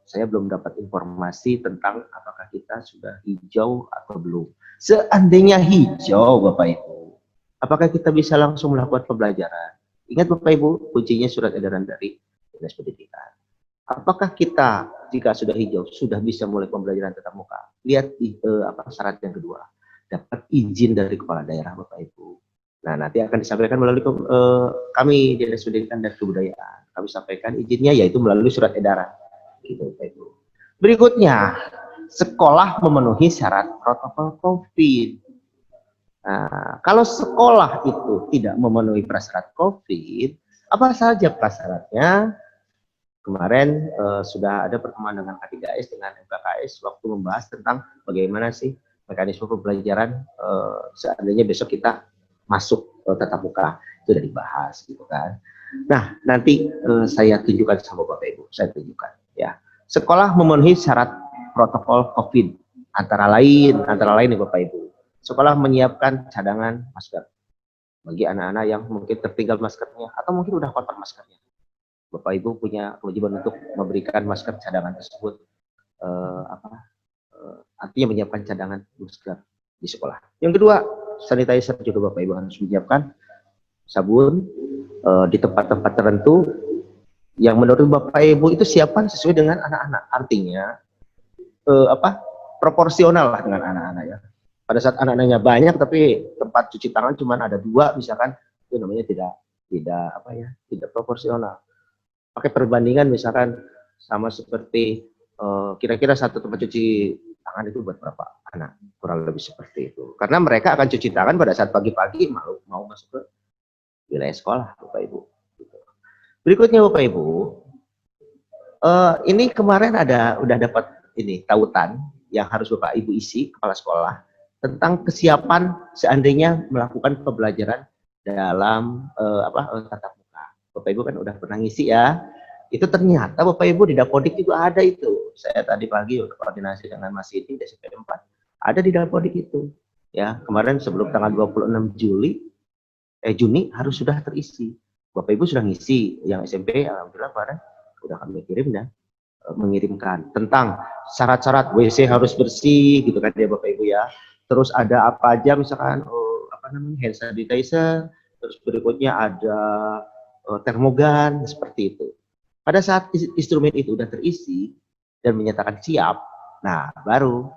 saya belum dapat informasi tentang apakah kita sudah hijau atau belum. Seandainya hijau Bapak Ibu, apakah kita bisa langsung melakukan pembelajaran? Ingat Bapak Ibu, kuncinya surat edaran dari Dinas Pendidikan. Apakah kita jika sudah hijau sudah bisa mulai pembelajaran tatap muka? Lihat syarat yang kedua, dapat izin dari kepala daerah Bapak Ibu. Nah, nanti akan disampaikan melalui kami Dinas Pendidikan dan Kebudayaan. Kami sampaikan izinnya yaitu melalui surat edaran. Gitu Bapak Ibu. Berikutnya, sekolah memenuhi syarat protokol COVID. Nah, kalau sekolah itu tidak memenuhi prasyarat COVID, apa saja prasyaratnya? Kemarin sudah ada pertemuan dengan K3S dengan MKKS waktu membahas tentang bagaimana sih mekanisme pembelajaran seandainya besok kita masuk tatap muka, itu sudah dibahas gitu kan. Nah, nanti saya tunjukkan sama Bapak Ibu, saya tunjukkan ya. Sekolah memenuhi syarat protokol COVID antara lain nih Bapak Ibu. Sekolah menyiapkan cadangan masker bagi anak-anak yang mungkin tertinggal maskernya atau mungkin udah kotor maskernya. Bapak Ibu punya kewajiban untuk memberikan masker cadangan tersebut, artinya menyiapkan cadangan masker di sekolah. Yang kedua, sanitizer juga Bapak Ibu harus menyiapkan sabun di tempat-tempat tertentu yang menurut Bapak Ibu itu siapkan sesuai dengan anak-anak. Artinya proporsional lah dengan anak-anak ya. Pada saat anak-anaknya banyak tapi tempat cuci tangan cuma ada 2 misalkan, itu namanya tidak apa ya, tidak proporsional. Pakai perbandingan misalkan sama seperti kira-kira satu tempat cuci tangan itu buat berapa anak, kurang lebih seperti itu. Karena mereka akan cuci tangan pada saat pagi-pagi mau masuk ke wilayah sekolah, Bapak Ibu. Berikutnya Bapak Ibu, ini kemarin udah dapat ini tautan yang harus Bapak Ibu isi kepala sekolah tentang kesiapan seandainya melakukan pembelajaran dalam tatap muka. Bapak Ibu kan udah pernah ngisi ya. Itu ternyata Bapak Ibu di Dapodik juga ada itu. Saya tadi pagi udah koordinasi dengan Mas Siti di SMP 4. Ada di Dapodik itu. Ya, kemarin sebelum tanggal 26 Juni harus sudah terisi. Bapak Ibu sudah ngisi, yang SMP alhamdulillah kemarin udah kami kirim dan mengirimkan tentang syarat-syarat WC harus bersih gitu kan ya Bapak Ibu ya. Terus ada apa aja misalkan hand sanitizer, terus berikutnya ada termogan seperti itu. Pada saat instrumen itu sudah terisi dan menyatakan siap, nah baru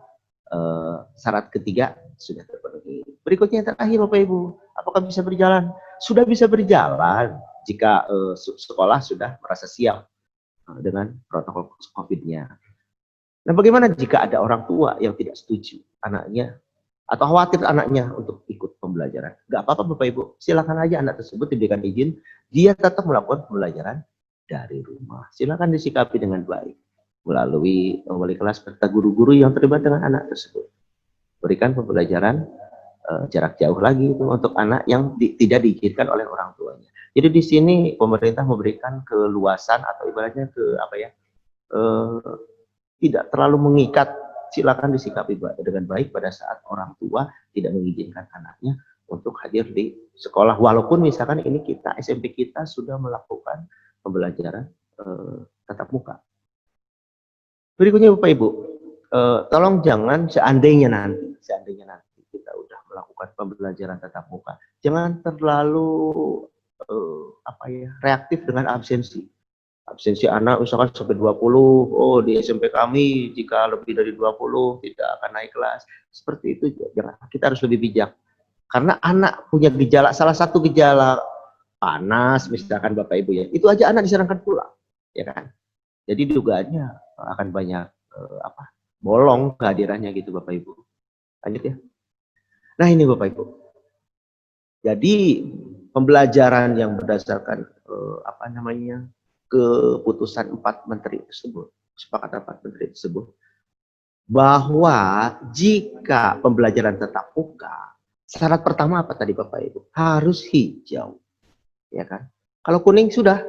syarat ketiga sudah terpenuhi. Berikutnya yang terakhir Bapak Ibu, apakah bisa berjalan? Sudah bisa berjalan jika sekolah sudah merasa siap dengan protokol COVID-nya. Nah bagaimana jika ada orang tua yang tidak setuju anaknya atau khawatir anaknya untuk ikut pembelajaran? Gak apa-apa Bapak Ibu, silakan aja anak tersebut diberikan izin, dia tetap melakukan pembelajaran dari rumah. Silakan disikapi dengan baik melalui wali kelas serta guru-guru yang terlibat dengan anak tersebut. Berikan pembelajaran jarak jauh lagi itu untuk anak yang tidak diizinkan oleh orang tuanya. Jadi di sini pemerintah memberikan keluasan atau ibaratnya tidak terlalu mengikat. Silakan disikapi dengan baik pada saat orang tua tidak mengizinkan anaknya untuk hadir di sekolah. Walaupun misalkan ini SMP kita sudah melakukan pembelajaran tatap muka. Berikutnya Bapak Ibu, tolong jangan seandainya nanti kita udah melakukan pembelajaran tatap muka, jangan terlalu reaktif dengan absensi. Absensi anak misalkan sampai 20, oh di SMP kami jika lebih dari 20 tidak akan naik kelas. Seperti itu, jangan, kita harus lebih bijak. Karena anak punya gejala, salah satu gejala panas misalkan Bapak Ibu ya, itu aja anak disarankan pulang, ya kan? Jadi dugaannya akan banyak bolong kehadirannya gitu Bapak Ibu. Lanjut ya. Nah ini Bapak Ibu. Jadi pembelajaran yang berdasarkan keputusan 4 menteri tersebut, kesepakatan 4 menteri tersebut, bahwa jika pembelajaran tatap muka, syarat pertama apa tadi Bapak Ibu? Harus hijau, ya kan? Kalau kuning sudah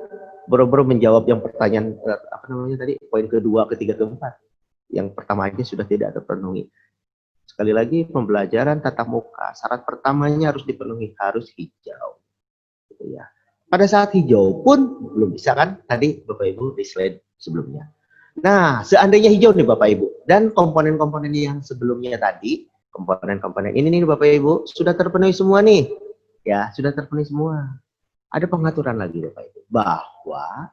boro-boro menjawab yang pertanyaan tadi poin kedua, ketiga, keempat. Yang pertama aja sudah tidak terpenuhi. Sekali lagi pembelajaran tatap muka, syarat pertamanya harus dipenuhi, harus hijau, gitu ya. Pada saat hijau pun belum bisa kan tadi Bapak Ibu di slide sebelumnya. Nah, seandainya hijau nih Bapak Ibu dan komponen-komponen yang sebelumnya tadi, komponen-komponen ini nih Bapak Ibu sudah terpenuhi semua nih. Ya, sudah terpenuhi semua. Ada pengaturan lagi Bapak Ibu bahwa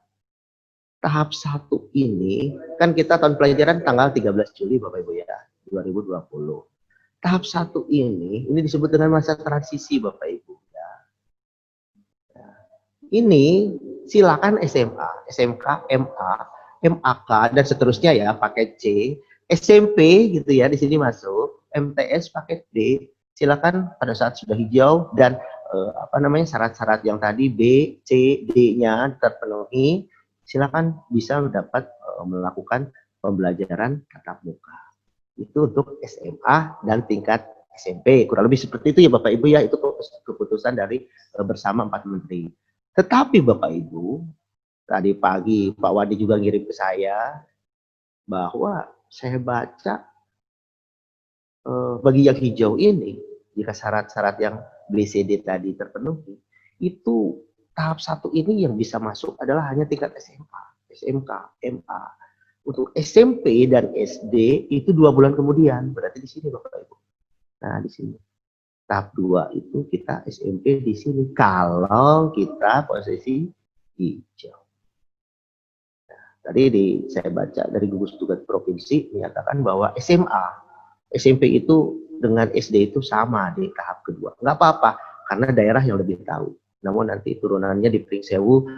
tahap 1 ini kan kita tahun pelajaran tanggal 13 Juli Bapak Ibu ya, 2020. Tahap 1 ini disebut dengan masa transisi Bapak Ibu. Ini silakan SMA, SMK, MA, MAK dan seterusnya ya paket C, SMP gitu ya di sini masuk, MTS paket D. Silakan pada saat sudah hijau dan syarat-syarat yang tadi B, C, D-nya terpenuhi, silakan bisa dapat melakukan pembelajaran tatap muka. Itu untuk SMA dan tingkat SMP. Kurang lebih seperti itu ya Bapak Ibu ya, itu keputusan dari bersama 4 menteri. Tetapi Bapak Ibu, tadi pagi Pak Wadi juga ngirim ke saya bahwa saya baca bagi yang hijau ini, jika syarat-syarat yang BCD tadi terpenuhi, itu tahap 1 ini yang bisa masuk adalah hanya tingkat SMA, SMK, MA. Untuk SMP dan SD itu 2 bulan kemudian, berarti di sini Bapak Ibu. Nah di sini. Tahap 2 itu kita SMP di sini kalau kita posisi hijau. Nah, tadi saya baca dari gugus tugas provinsi menyatakan bahwa SMP itu dengan SD itu sama di tahap kedua. Nggak apa-apa karena daerah yang lebih tahu. namun nanti turunannya di Pringsewu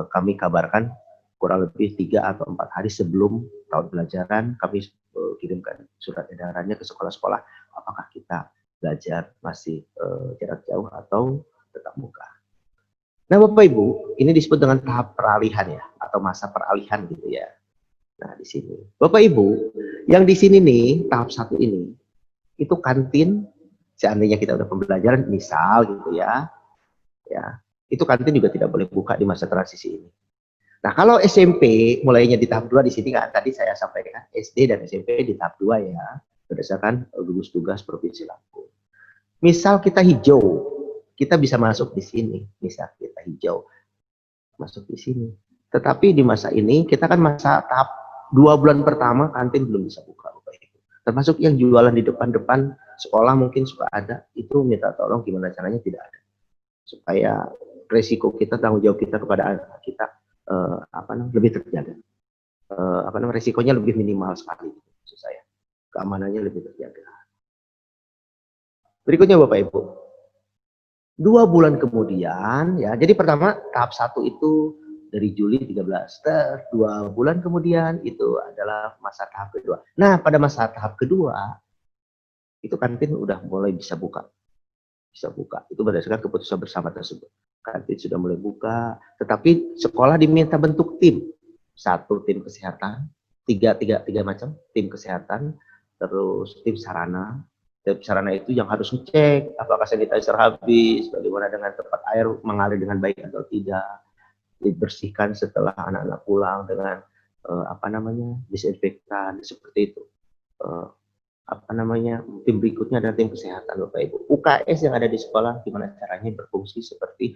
kami kabarkan kurang lebih 3 atau 4 hari sebelum tahun pelajaran. Kami kirimkan surat edarannya ke sekolah-sekolah apakah kita belajar masih jarak jauh atau tetap muka. Nah, Bapak Ibu, ini disebut dengan tahap peralihan ya, atau masa peralihan gitu ya. Nah, di sini. Bapak Ibu, yang di sini nih, tahap 1 ini, itu kantin, seandainya kita udah pembelajaran, misal gitu ya, itu kantin juga tidak boleh buka di masa transisi ini. Nah, kalau SMP, mulainya di tahap 2 di sini kan, tadi saya sampaikan, SD dan SMP di tahap 2 ya, berdasarkan gugus tugas Provinsi Lampung. Misal kita hijau, kita bisa masuk di sini, misal kita hijau, masuk di sini. Tetapi di masa ini, kita kan masa tahap 2 bulan pertama, kantin belum bisa buka, Bapak Ibu. Termasuk yang jualan di depan-depan sekolah mungkin suka ada, itu minta tolong gimana caranya tidak ada. Supaya resiko kita, tanggung jawab kita kepada anak kita, lebih terjaga. Resikonya lebih minimal sekali, maksud saya. Keamanannya lebih terjaga. Berikutnya Bapak Ibu. 2 bulan kemudian, ya, jadi pertama tahap 1 itu dari Juli 13. 2 bulan kemudian itu adalah masa tahap kedua. Nah, pada masa tahap kedua, itu kantin udah mulai bisa buka. Bisa buka. Itu berdasarkan keputusan bersama tersebut. Kantin sudah mulai buka, tetapi sekolah diminta bentuk tim. 1 tim kesehatan, 3 macam tim kesehatan, terus tim sarana. Tim sarana itu yang harus ngecek apakah sanitizer habis, bagaimana dengan tempat air mengalir dengan baik atau tidak, dibersihkan setelah anak-anak pulang dengan disinfektan seperti itu. Tim berikutnya adalah tim kesehatan Bapak Ibu. UKS yang ada di sekolah gimana caranya berfungsi seperti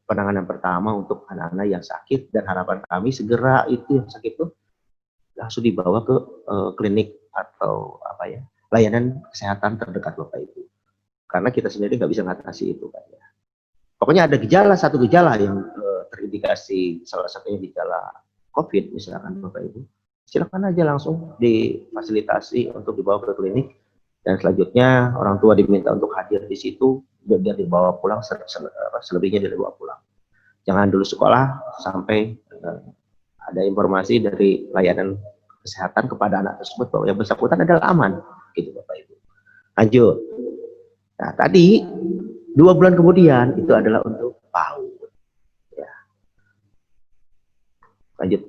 penanganan pertama untuk anak-anak yang sakit, dan harapan kami segera itu yang sakit itu langsung dibawa ke klinik atau layanan kesehatan terdekat Bapak Ibu. Karena kita sendiri nggak bisa mengatasi itu kan ya. Pokoknya ada satu gejala yang terindikasi, salah satunya gejala COVID misalkan Bapak Ibu, silakan aja langsung difasilitasi untuk dibawa ke klinik, dan selanjutnya orang tua diminta untuk hadir di situ biar dibawa pulang, selebihnya dibawa pulang. Jangan dulu sekolah sampai ada informasi dari layanan kesehatan kepada anak tersebut bahwa yang bersangkutan adalah aman, gitu Bapak Ibu. Lanjut. Nah, tadi 2 bulan kemudian itu adalah untuk PAUD. Ya. Lanjut.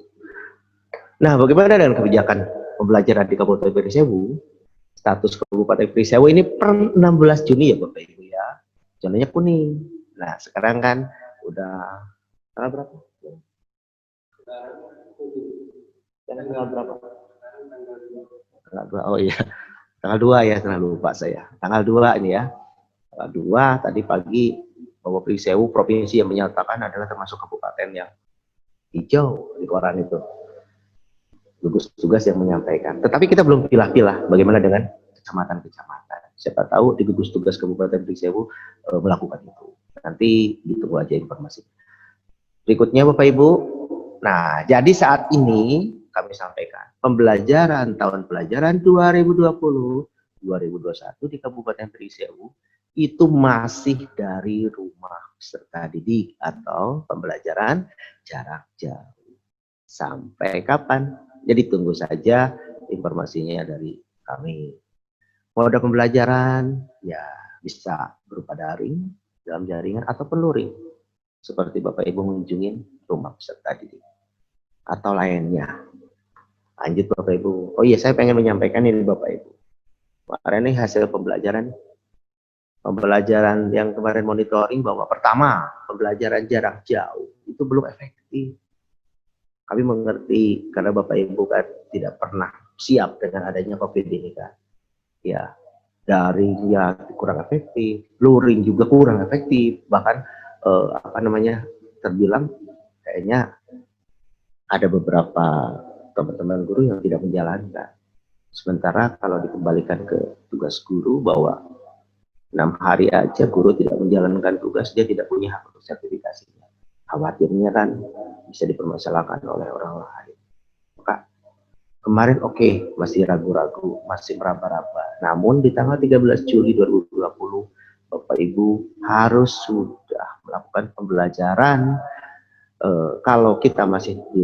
Nah, bagaimana dengan kebijakan pembelajaran di Kabupaten Pringsewu? Status Kabupaten Pringsewu ini per 16 Juni ya Bapak Ibu ya. Zonanya kuning. Nah, sekarang kan udah tanggal berapa? Tanggal berapa? Tanggal 2. Oh iya. Tanggal 2 ya, tanggal lupa saya. Tanggal 2 ini ya. Tanggal 2 tadi pagi bahwa Pringsewu provinsi yang menyatakan adalah termasuk kabupaten yang hijau di koran itu. Gugus tugas yang menyampaikan. Tetapi kita belum pilah-pilah bagaimana dengan kecamatan-kecamatan. Siapa tahu di gugus tugas Kabupaten Pringsewu melakukan itu. Nanti ditunggu aja informasi. Berikutnya Bapak Ibu. Nah, jadi saat ini kami sampaikan pembelajaran tahun pelajaran 2020-2021 di Kabupaten Pringsewu itu masih dari rumah peserta didik atau pembelajaran jarak jauh. Sampai kapan? Jadi tunggu saja informasinya dari kami. Mode pembelajaran ya bisa berupa daring, dalam jaringan, ataupun luring. Seperti Bapak Ibu mengunjungi rumah peserta didik. Atau lainnya. Lanjut Bapak Ibu. Oh iya, saya pengen menyampaikan ini Bapak Ibu. Kemarin ini hasil pembelajaran yang kemarin monitoring bahwa pertama, pembelajaran jarak jauh itu belum efektif. Kami mengerti karena Bapak Ibu kan tidak pernah siap dengan adanya COVID ini kan. Ya, daring ya kurang efektif, luring juga kurang efektif, bahkan terbilang kayaknya ada beberapa teman-teman guru yang tidak menjalankan. Sementara kalau dikembalikan ke tugas guru bahwa 6 hari aja guru tidak menjalankan tugas, dia tidak punya hak untuk sertifikasinya. Khawatirnya kan bisa dipermasalahkan oleh orang lain. Maka kemarin masih ragu-ragu, masih meraba-raba. Namun di tanggal 13 Juli 2020 Bapak Ibu harus sudah melakukan pembelajaran. Kalau kita masih di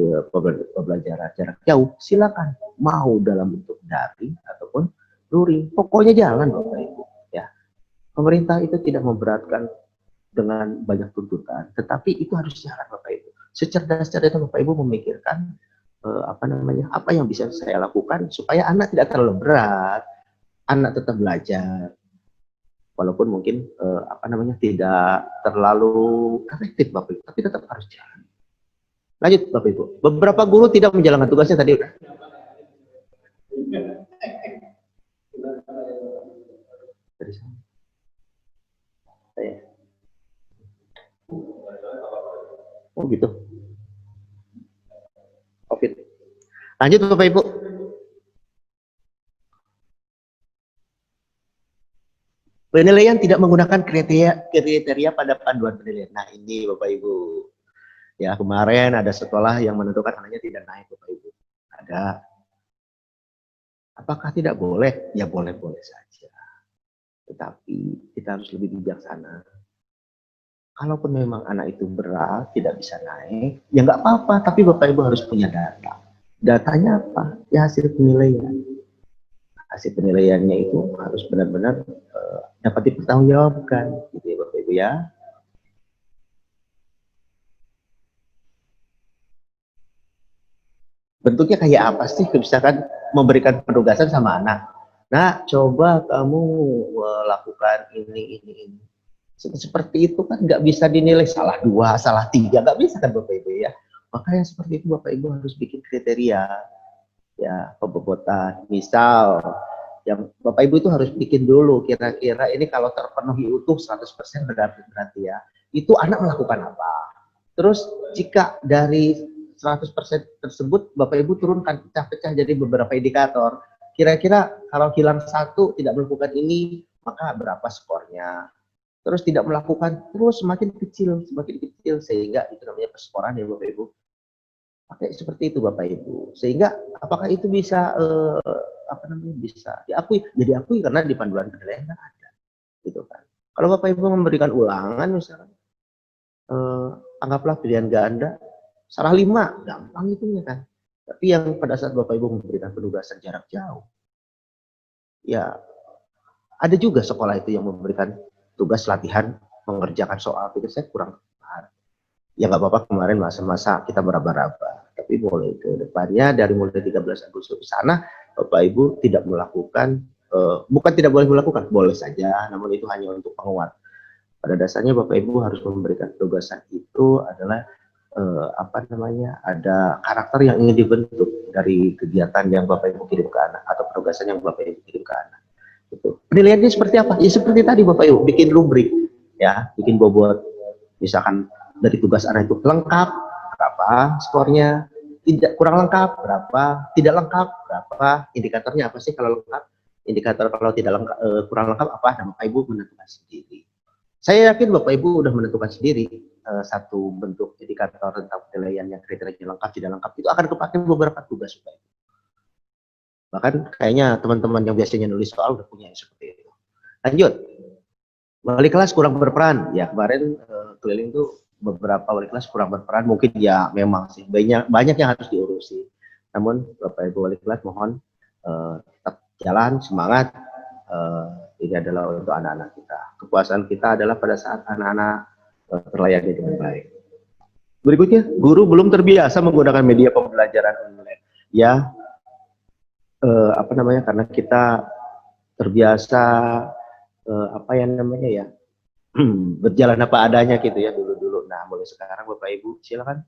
pembelajaran jarak jauh, silakan mau dalam bentuk daring ataupun luring. Pokoknya jalan Bapak Ibu. Ya, pemerintah itu tidak memberatkan dengan banyak tuntutan, tetapi itu harus jalan Bapak Ibu. Secerdas-cerdasnya Bapak Ibu memikirkan apa yang bisa saya lakukan supaya anak tidak terlalu berat, anak tetap belajar, walaupun mungkin tidak terlalu efektif Bapak Ibu, tapi tetap harus jalan. Lanjut Bapak Ibu. Beberapa guru tidak menjalankan tugasnya tadi. Dari saya. Oh gitu. COVID. Lanjut Bapak Ibu. Penilaian tidak menggunakan kriteria pada panduan penilaian. Nah ini Bapak Ibu. Ya kemarin ada sekolah yang menentukan anaknya tidak naik Bapak Ibu. Ada. Apakah tidak boleh? Ya boleh-boleh saja. Tetapi kita harus lebih bijaksana. Kalaupun memang anak itu berat, tidak bisa naik, ya nggak apa-apa. Tapi Bapak Ibu harus punya data. Datanya apa? Ya hasil penilaian. Hasil penilaiannya itu harus benar-benar dapat dipertanggungjawabkan, gitu ya Bapak Ibu ya. Bentuknya kayak apa sih? Misalkan memberikan penugasan sama anak. Nah, coba kamu lakukan ini. Seperti itu kan nggak bisa dinilai salah 2, salah 3, nggak bisa kan Bapak Ibu ya. Makanya seperti itu Bapak Ibu harus bikin kriteria ya pembobotan. Misal yang Bapak Ibu itu harus bikin dulu kira-kira ini kalau terpenuhi utuh 100% berarti ya itu anak melakukan apa. Terus jika dari 100% tersebut Bapak Ibu turunkan pecah-pecah jadi beberapa indikator. Kira-kira kalau hilang 1 tidak melakukan ini maka berapa skornya. Terus tidak melakukan terus semakin kecil sehingga itu namanya perskoran ya Bapak Ibu. Pakai seperti itu Bapak Ibu. Sehingga apakah itu bisa bisa diakui? Ya diakui karena di panduan penilaian kan ada. Gitu kan. Kalau Bapak Ibu memberikan ulangan misalkan anggaplah pilihan ganda salah 5, gampang itunya kan. Tapi yang pada saat Bapak Ibu memberikan penugasan jarak jauh, ya ada juga sekolah itu yang memberikan tugas latihan mengerjakan soal, pikir saya kurang tepat. Ya nggak apa-apa kemarin masa-masa kita meraba-raba, tapi boleh ke depannya dari mulai 13 Agustus ke sana, Bapak Ibu tidak melakukan, bukan tidak boleh melakukan, boleh saja, namun itu hanya untuk penguat. Pada dasarnya Bapak Ibu harus memberikan tugasan itu adalah ada karakter yang ingin dibentuk dari kegiatan yang Bapak Ibu kirim ke anak atau penugasan yang Bapak Ibu kirim ke anak. Gitu. Penilaiannya seperti apa? Ya seperti tadi Bapak Ibu bikin rubrik, ya, bikin bobot. Misalkan dari tugas anak itu lengkap, berapa skornya? Tidak kurang lengkap, berapa? Tidak lengkap, berapa? Indikatornya apa sih kalau lengkap? Indikator kalau tidak lengkap, kurang lengkap apa? Nah, Bapak Ibu menentukan sendiri. Saya yakin Bapak Ibu sudah menentukan sendiri satu bentuk indikator tentang penilaian yang kriteria lengkap, tidak lengkap itu akan kepakai beberapa tugas Bapak Ibu. Bahkan kayaknya teman-teman yang biasanya nulis soal udah punya seperti itu. Lanjut. Wali kelas kurang berperan. Ya kemarin keliling tuh beberapa wali kelas kurang berperan. Mungkin ya memang sih banyak yang harus diurusi. Namun Bapak Ibu wali kelas mohon tetap jalan, semangat. Ini adalah untuk anak-anak kita. Kepuasan kita adalah pada saat anak-anak terlayani dengan baik. Berikutnya, guru belum terbiasa menggunakan media pembelajaran online. Ya, karena kita terbiasa berjalan apa adanya gitu ya dulu. Nah mulai sekarang Bapak Ibu silakan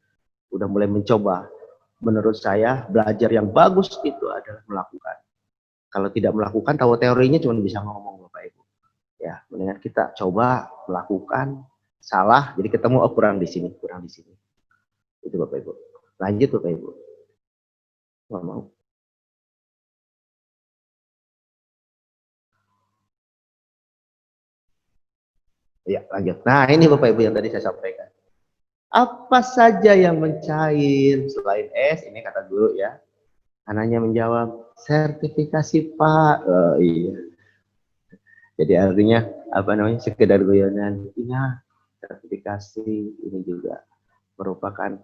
udah mulai mencoba. Menurut saya belajar yang bagus itu adalah melakukan. Kalau tidak melakukan tahu teorinya cuma bisa ngomong Bapak Ibu. Ya mendingan kita coba melakukan, salah jadi ketemu kurang di sini. Itu Bapak Ibu. Lanjut Bapak Ibu. Mau. Ya, lanjut. Nah, ini Bapak Ibu yang tadi saya sampaikan. Apa saja yang mencair selain es? Ini kata guru ya. Anaknya menjawab, sertifikasi Pak. Iya. Jadi artinya apa namanya, sekedar guyonan. Ingat, sertifikasi ini juga merupakan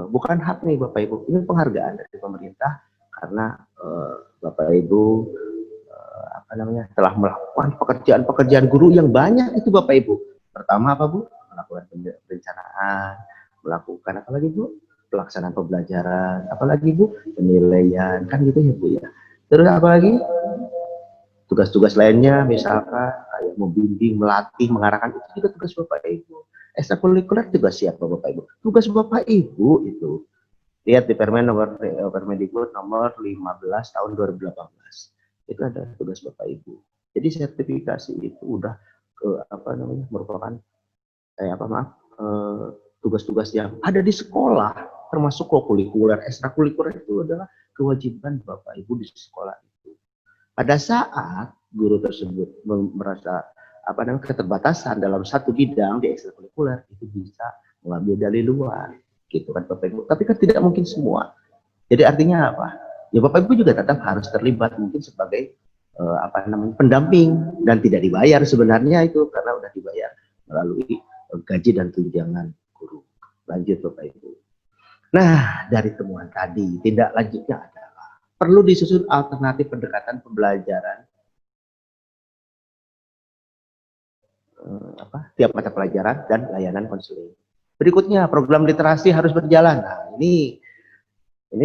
bukan hak nih Bapak Ibu, ini penghargaan dari pemerintah karena Bapak Ibu apa namanya, telah melakukan pekerjaan-pekerjaan guru yang banyak itu Bapak Ibu. Pertama apa Bu? Melakukan perencanaan, melakukan apa lagi Bu? Pelaksanaan pembelajaran, apalagi Bu? Penilaian, kan gitu ya Bu ya. Terus apa lagi? Tugas-tugas lainnya misalkan kayak membimbing, melatih, mengarahkan, itu juga tugas Bapak Ibu. Ekstrakurikuler tugas siapa Bapak Ibu? Tugas Bapak Ibu itu. Lihat di Permendikbud nomor 15 tahun 2018. Itu ada tugas Bapak Ibu. Jadi sertifikasi itu udah apa namanya, merupakan tugas-tugas yang ada di sekolah, termasuk kokurikuler, ekstrakurikuler itu adalah kewajiban Bapak Ibu di sekolah itu. Pada saat guru tersebut merasa apa namanya, keterbatasan dalam satu bidang di ekstrakurikuler, itu bisa mengambil dari luar, gitu kan Bapak Ibu. Tapi kan tidak mungkin semua. Jadi artinya apa? Ya Bapak Ibu juga tetap harus terlibat mungkin sebagai apa namanya, pendamping, dan tidak dibayar sebenarnya itu karena udah dibayar melalui gaji dan tunjangan guru. Lanjut Bapak Ibu. Nah, dari temuan tadi, tindak lanjutnya adalah perlu disusun alternatif pendekatan pembelajaran tiap mata pelajaran dan layanan konseling. Berikutnya, program literasi harus berjalan. Nah, ini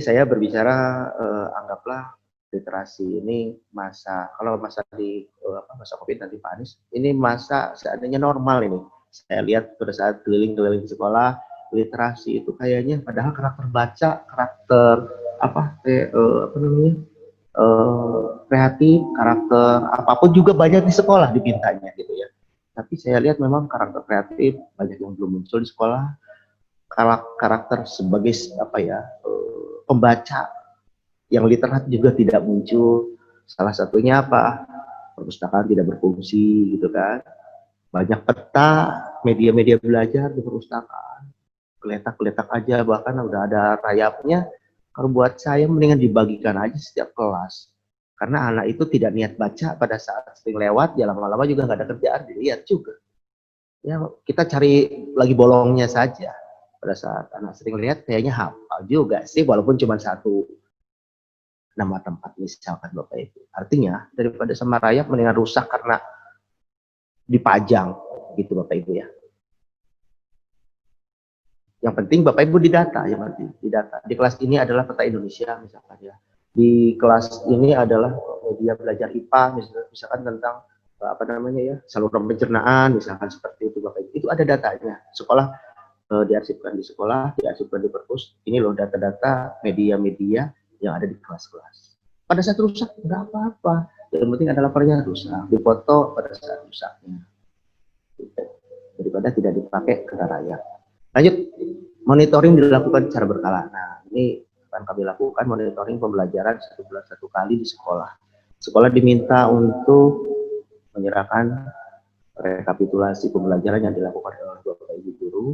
saya berbicara anggaplah literasi ini masa, kalau masa di masa Covid nanti Pak Anies, ini masa seandainya normal ini. Saya lihat pada saat keliling-keliling di sekolah, literasi itu kayaknya padahal karakter baca, karakter kreatif, karakter apapun juga banyak di sekolah dipintanya gitu ya. Tapi saya lihat memang karakter kreatif banyak yang belum muncul di sekolah. Karakter sebagai pembaca yang literat juga tidak muncul. Salah satunya apa? Perpustakaan tidak berfungsi gitu kan. Banyak peta, media-media belajar di perpustakaan. Keletak-keletak aja, bahkan udah ada rayapnya. Kalau buat saya mendingan dibagikan aja setiap kelas. Karena anak itu tidak niat baca pada saat sering lewat, ya lama-lama juga nggak ada kerjaan, dilihat juga. Ya kita cari lagi bolongnya saja. Pada saat anak sering lihat, kayaknya hafal juga sih, walaupun cuma satu nama tempat misalkan Bapak Ibu. Artinya daripada sama rayap mendingan rusak karena dipajang gitu Bapak Ibu ya. Yang penting Bapak Ibu didata, yang penting didata. Di kelas ini adalah peta Indonesia misalkan ya. Di kelas ini adalah media belajar IPA misalkan tentang apa namanya ya, saluran pencernaan misalkan seperti itu Bapak Ibu. Itu ada datanya. Sekolah diarsipkan di sekolah, diarsipkan di perpus. Ini loh data-data media-media yang ada di kelas-kelas. Pada saat rusak nggak apa-apa. Yang penting adalah laporannya rusak, dipoto pada saat rusaknya. Daripada tidak dipakai kena raya. Lanjut, monitoring dilakukan secara berkala. Nah, ini akan kami lakukan monitoring pembelajaran 1 bulan 1 kali di sekolah. Sekolah diminta untuk menyerahkan rekapitulasi pembelajaran yang dilakukan oleh Bapak Ibu guru,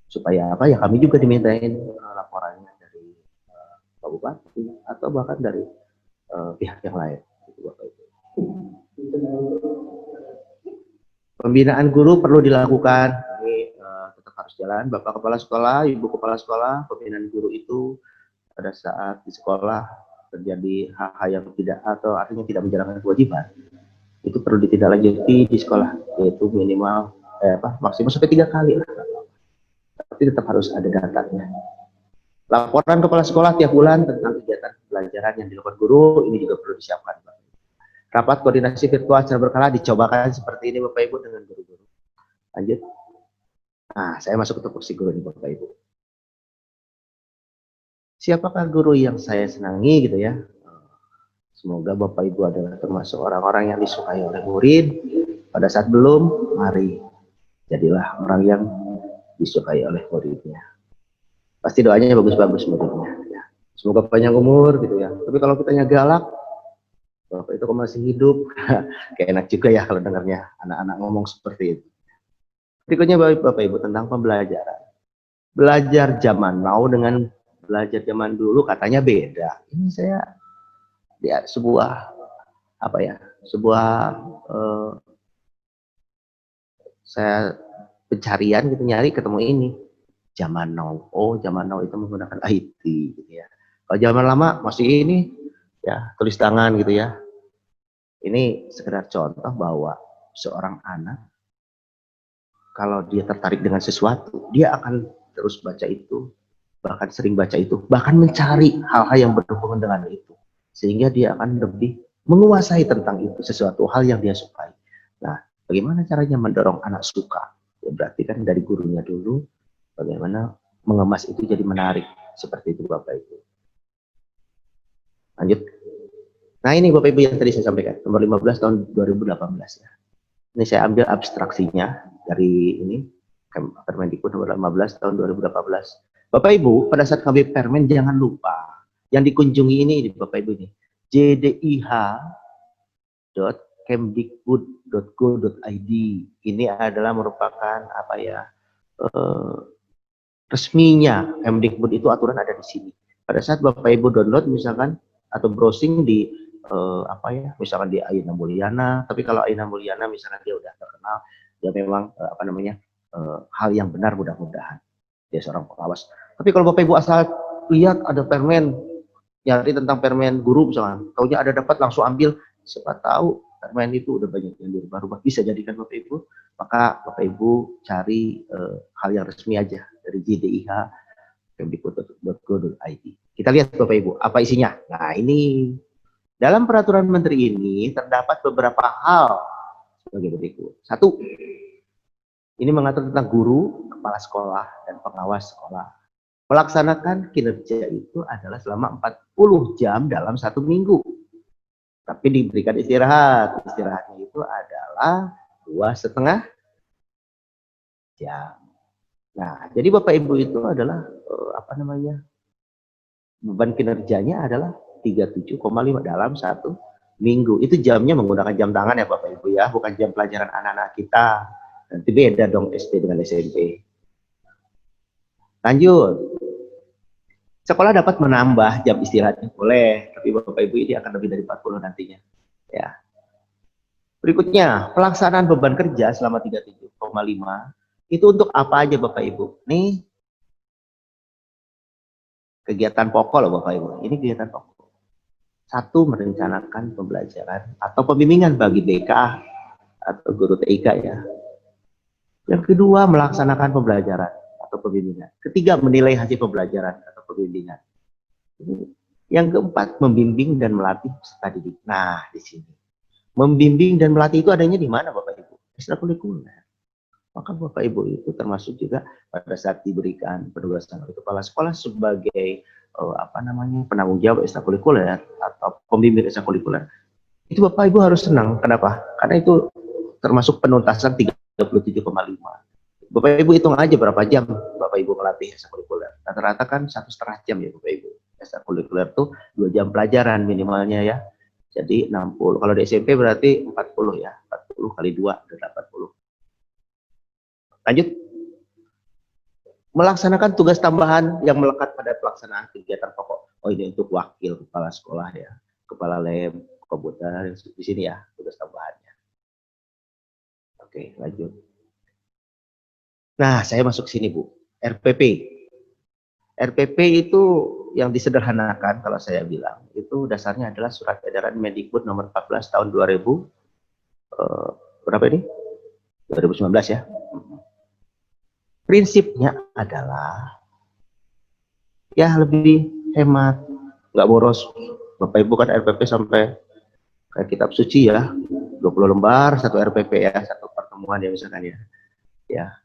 supaya apa ya, kami juga dimintain laporannya dari Pak Bupati atau bahkan dari pihak yang lain. Bapak Ibu. Pembinaan guru perlu dilakukan. Ini tetap harus jalan. Bapak Kepala Sekolah, Ibu Kepala Sekolah, pembinaan guru itu pada saat di sekolah terjadi hal-hal yang tidak atau artinya tidak menjalankan kewajiban, itu perlu ditindaklanjuti di sekolah, yaitu minimal maksimal sampai 3 kali lah. Tapi tetap harus ada datanya. Laporan kepala sekolah tiap bulan tentang kegiatan pembelajaran yang dilakukan guru ini juga perlu disiapkan. Rapat koordinasi virtual secara berkala dicobakan seperti ini Bapak Ibu dengan guru-guru. Lanjut. Nah, saya masuk ke tupoksi guru nih Bapak Ibu. Siapakah guru yang saya senangi gitu ya? Semoga Bapak Ibu adalah termasuk orang-orang yang disukai oleh murid. Pada saat belum, mari jadilah orang yang disukai oleh muridnya. Pasti doanya bagus-bagus muridnya. Ya. Semoga panjang umur gitu ya. Tapi kalau kitanya galak, Bapak itu kok masih hidup, kayak enak juga ya kalau dengarnya anak-anak ngomong seperti itu. Berikutnya Bapak Ibu tentang pembelajaran. Belajar zaman now dengan belajar zaman dulu katanya beda. Ini saya sebuah saya pencarian gitu, nyari ketemu ini. Zaman now, oh zaman now itu menggunakan IT gitu ya. Kalau zaman lama masih ini ya tulis tangan gitu ya. Ini sekedar contoh bahwa seorang anak kalau dia tertarik dengan sesuatu, dia akan terus baca itu, bahkan sering baca itu, bahkan mencari hal-hal yang berhubungan dengan itu, sehingga dia akan lebih menguasai tentang itu, sesuatu hal yang dia sukai. Nah, bagaimana caranya mendorong anak suka? Ya, berarti kan dari gurunya dulu, bagaimana mengemas itu jadi menarik, seperti itu Bapak Ibu. Lanjut. Nah ini Bapak Ibu yang tadi saya sampaikan, nomor 15 tahun 2018 ya. Ini saya ambil abstraksinya dari ini, Permendikbud nomor 15 tahun 2018. Bapak Ibu, pada saat KB Permen jangan lupa, yang dikunjungi ini Bapak Ibu ini, jdih.kemdikbud.go.id. Ini adalah merupakan apa ya, resminya Kemdikbud, itu aturan ada di sini. Pada saat Bapak Ibu download misalkan atau browsing di apa ya, misalkan di Aina Mulyana, tapi kalau Aina Mulyana misalkan dia udah terkenal, dia memang apa namanya, hal yang benar, mudah-mudahan dia seorang pengawas. Tapi kalau Bapak Ibu asal lihat ada permen, nyari tentang permen guru misalkan, taunya ada dapat langsung ambil, siapa tahu permen itu udah banyak yang dirubah-rubah, bisa jadikan Bapak Ibu, maka Bapak Ibu cari hal yang resmi aja dari jdih.kemdikbud.go.id. Kita lihat Bapak Ibu apa isinya. Nah ini dalam peraturan menteri ini terdapat beberapa hal sebagai berikut. Satu, ini mengatur tentang guru, kepala sekolah, dan pengawas sekolah. Melaksanakan kinerja itu adalah selama 40 jam dalam 1 minggu. Tapi diberikan istirahat. Istirahatnya itu adalah 2,5 jam. Nah, jadi Bapak Ibu itu adalah apa namanya, beban kinerjanya adalah 37,5 dalam 1 minggu. Itu jamnya menggunakan jam tangan ya Bapak Ibu ya, bukan jam pelajaran anak-anak kita. Nanti beda dong SD dengan SMP. Lanjut. Sekolah dapat menambah jam istirahatnya, boleh, tapi Bapak Ibu ini akan lebih dari 40 nantinya. Ya. Berikutnya, pelaksanaan beban kerja selama 37,5 itu untuk apa aja Bapak Ibu? Nih kegiatan pokok loh Bapak Ibu. Ini kegiatan pokok. Satu, merencanakan pembelajaran atau pembimbingan bagi BK atau guru TIK ya. Yang kedua, melaksanakan pembelajaran atau pembimbingan. Ketiga, menilai hasil pembelajaran atau pembimbingan. Yang keempat, membimbing dan melatih peserta didik. Nah, di sini. Membimbing dan melatih itu adanya di mana Bapak Ibu? Ekstrakurikuler. Maka Bapak Ibu itu termasuk juga pada saat diberikan penugasan oleh kepala sekolah sebagai apa namanya, penanggung jawab ekstrakurikuler atau pembimbing ekstrakurikuler, itu Bapak Ibu harus senang. Kenapa? Karena itu termasuk penuntasan 37,5. Bapak Ibu hitung aja berapa jam Bapak Ibu melatih ekstrakurikuler. Rata-rata kan 1,5 jam ya Bapak Ibu. Ekstrakurikuler tuh 2 jam pelajaran minimalnya ya. Jadi 60. Kalau di SMP berarti 40 ya. 40 kali 2 udah 80. Lanjut. Melaksanakan tugas tambahan yang melekat pada pelaksanaan kegiatan pokok. Oh ini untuk wakil kepala sekolah ya, kepala lab, komputer, di sini ya tugas tambahannya. Oke, lanjut. Nah, saya masuk sini Bu. RPP. RPP itu yang disederhanakan kalau saya bilang, itu dasarnya adalah Surat Edaran Mendikbud nomor 14 tahun 2000 berapa ini? 2019 ya. Prinsipnya adalah ya lebih hemat, nggak boros. Bapak Ibu kan RPP sampai kayak kitab suci ya, 20 lembar satu RPP ya, satu pertemuan ya misalkan ya. Ya.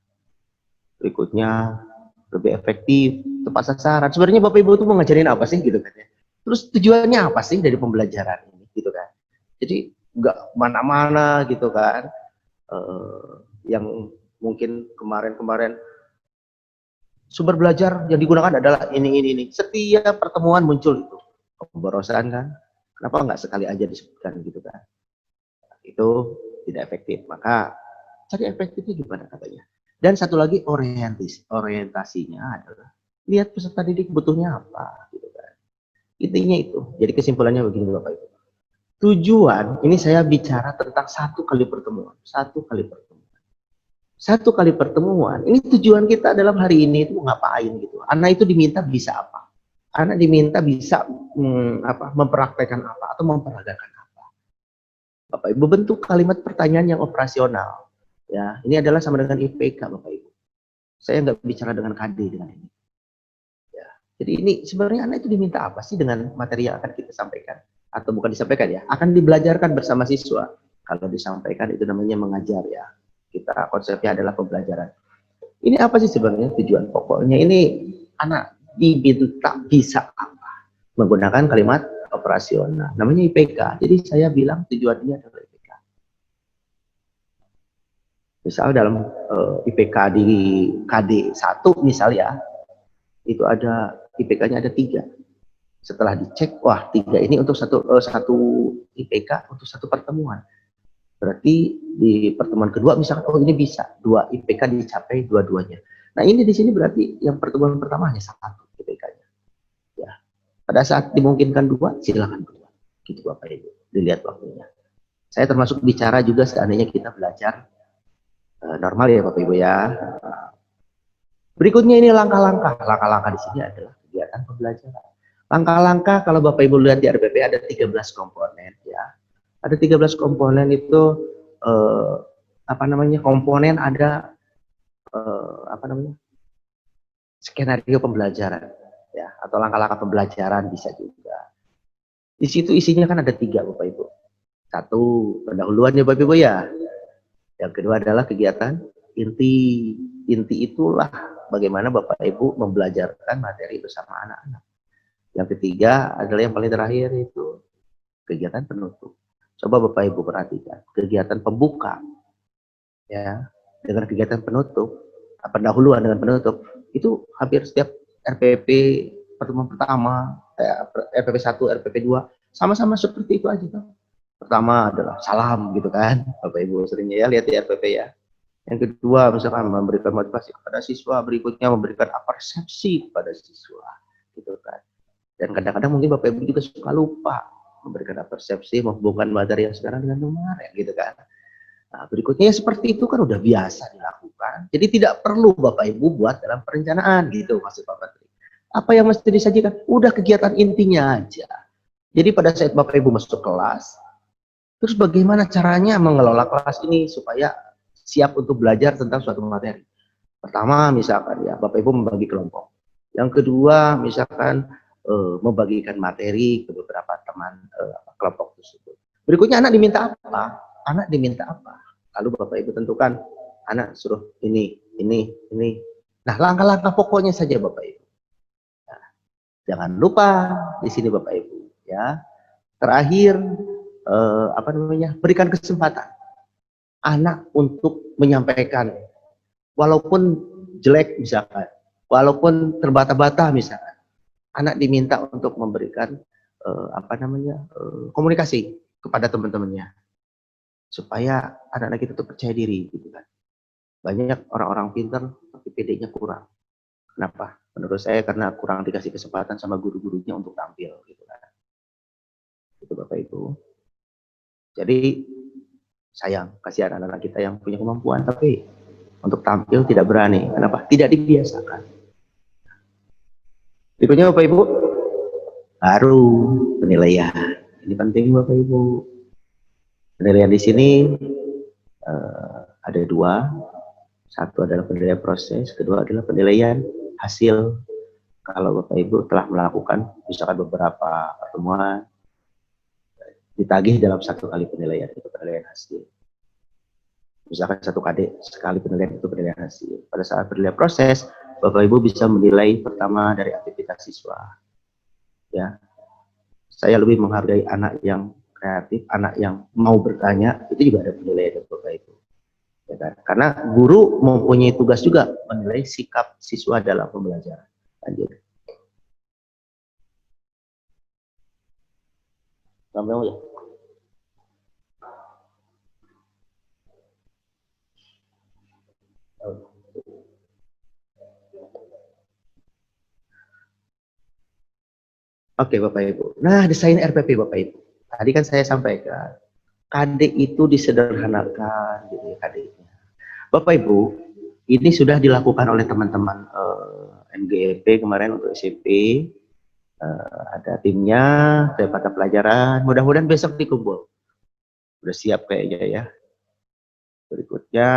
Berikutnya lebih efektif, tepat sasaran. Sebenarnya Bapak Ibu itu mau ngajarin apa sih gitu kan ya. Terus tujuannya apa sih dari pembelajaran ini gitu kan. Jadi nggak mana-mana gitu kan. Yang mungkin kemarin-kemarin sumber belajar yang digunakan adalah ini. Setiap pertemuan muncul itu pemborosan kan. Kenapa nggak sekali aja disebutkan gitu kan? Itu tidak efektif. Maka cari efektifnya gimana katanya. Dan satu lagi orientasinya adalah lihat peserta didik butuhnya apa gitu kan. Intinya itu. Jadi kesimpulannya begini Bapak Ibu. Tujuan ini saya bicara tentang 1 kali pertemuan. 1 kali pertemuan. satu kali pertemuan, ini tujuan kita dalam hari ini itu ngapain gitu. Anak itu diminta bisa apa? Anak diminta bisa mempraktekkan apa atau memperagakan apa. Bapak Ibu, bentuk kalimat pertanyaan yang operasional. Ya, ini adalah sama dengan IPK, Bapak Ibu. Saya nggak bicara dengan KD dengan ini. Ya, jadi ini sebenarnya anak itu diminta apa sih dengan materi yang akan kita sampaikan? Atau bukan disampaikan ya, akan dibelajarkan bersama siswa. Kalau disampaikan itu namanya mengajar ya. Kita konsepnya adalah pembelajaran. Ini apa sih sebenarnya tujuan pokoknya? Ini anak diminta bisa apa? Menggunakan kalimat operasional. Namanya IPK. Jadi saya bilang tujuannya adalah IPK. Misal dalam IPK di KD 1 misal ya, itu ada IPK-nya ada 3. Setelah dicek, wah 3 ini untuk satu IPK untuk satu pertemuan. Berarti di pertemuan kedua misalkan, oh ini bisa 2 IPK dicapai dua-duanya. Nah ini di sini berarti yang pertemuan pertama hanya 1 IPK-nya. Ya, pada saat dimungkinkan 2, silakan 2. Gitu Bapak Ibu, dilihat waktunya. Saya termasuk bicara juga seandainya kita belajar normal ya Bapak Ibu ya. Berikutnya ini langkah-langkah. Langkah-langkah di sini adalah kegiatan pembelajaran. Langkah-langkah kalau Bapak Ibu lihat di RPP ada 13 komponen ya. Ada 13 komponen itu komponen ada skenario pembelajaran ya atau langkah-langkah pembelajaran bisa juga. Di situ isinya kan ada 3 Bapak Ibu. 1 pendahuluan ya Bapak Ibu ya. Yang kedua adalah kegiatan inti. Inti itulah bagaimana Bapak Ibu membelajarkan materi bersama anak-anak. Yang ketiga adalah yang paling terakhir itu kegiatan penutup. Coba Bapak Ibu perhatikan, kegiatan pembuka ya dengan kegiatan penutup, pendahuluan dengan penutup, itu hampir setiap RPP pertemuan pertama, RPP 1, RPP 2, sama-sama seperti itu aja tuh. Pertama adalah salam gitu kan, Bapak Ibu seringnya ya lihat di RPP ya. Yang kedua misalkan memberikan motivasi kepada siswa, berikutnya memberikan persepsi kepada siswa gitu kan. Dan kadang-kadang mungkin Bapak Ibu juga suka lupa memberikan persepsi, menghubungkan materi yang sekarang dengan kemarin gitu kan. Nah, berikutnya seperti itu kan udah biasa dilakukan. Jadi tidak perlu Bapak Ibu buat dalam perencanaan gitu maksud Pak Menteri. Apa yang mesti disajikan? Udah kegiatan intinya aja. Jadi pada saat Bapak Ibu masuk kelas, terus bagaimana caranya mengelola kelas ini supaya siap untuk belajar tentang suatu materi. Pertama misalkan ya Bapak Ibu membagi kelompok. Yang kedua misalkan membagikan materi ke beberapa teman kelompok tersebut. Berikutnya anak diminta apa? Anak diminta apa? Lalu Bapak Ibu tentukan, anak suruh ini. Nah, langkah-langkah pokoknya saja Bapak Ibu. Nah, jangan lupa di sini Bapak Ibu ya. Terakhir berikan kesempatan anak untuk menyampaikan walaupun jelek misalkan, walaupun terbata-bata misalkan. Anak diminta untuk memberikan komunikasi kepada teman-temannya supaya anak-anak kita tuh percaya diri gitu kan. Banyak orang-orang pintar tapi PD-nya kurang. Kenapa? Menurut saya karena kurang dikasih kesempatan sama guru-gurunya untuk tampil gitu kan. Itu Bapak Ibu. Jadi sayang kasihan anak-anak kita yang punya kemampuan tapi untuk tampil tidak berani. Kenapa? Tidak dibiasakan. Berikutnya Bapak Ibu, baru penilaian. Ini penting Bapak Ibu. Penilaian di sini ada 2. Satu adalah penilaian proses, kedua adalah penilaian hasil. Kalau Bapak Ibu telah melakukan misalkan beberapa pertemuan, ditagih dalam 1 kali penilaian, itu penilaian hasil. Misalkan 1 KD, sekali penilaian itu penilaian hasil. Pada saat penilaian proses, Bapak Ibu bisa menilai pertama dari aktivitas siswa. Ya, saya lebih menghargai anak yang kreatif, anak yang mau bertanya, itu juga ada penilaian dari Bapak Ibu. Ya kan? Karena guru mempunyai tugas juga menilai sikap siswa dalam pembelajaran. Lanjut. Sampai ya. Oke Bapak Ibu. Nah, desain RPP Bapak Ibu. Tadi kan saya sampaikan, KD itu disederhanakan gitu ya KD-nya. Bapak Ibu, ini sudah dilakukan oleh teman-teman MGEP kemarin untuk SMP. Ada timnya, ada mata pelajaran. Mudah-mudahan besok dikumpul. Sudah siap kayaknya ya. Berikutnya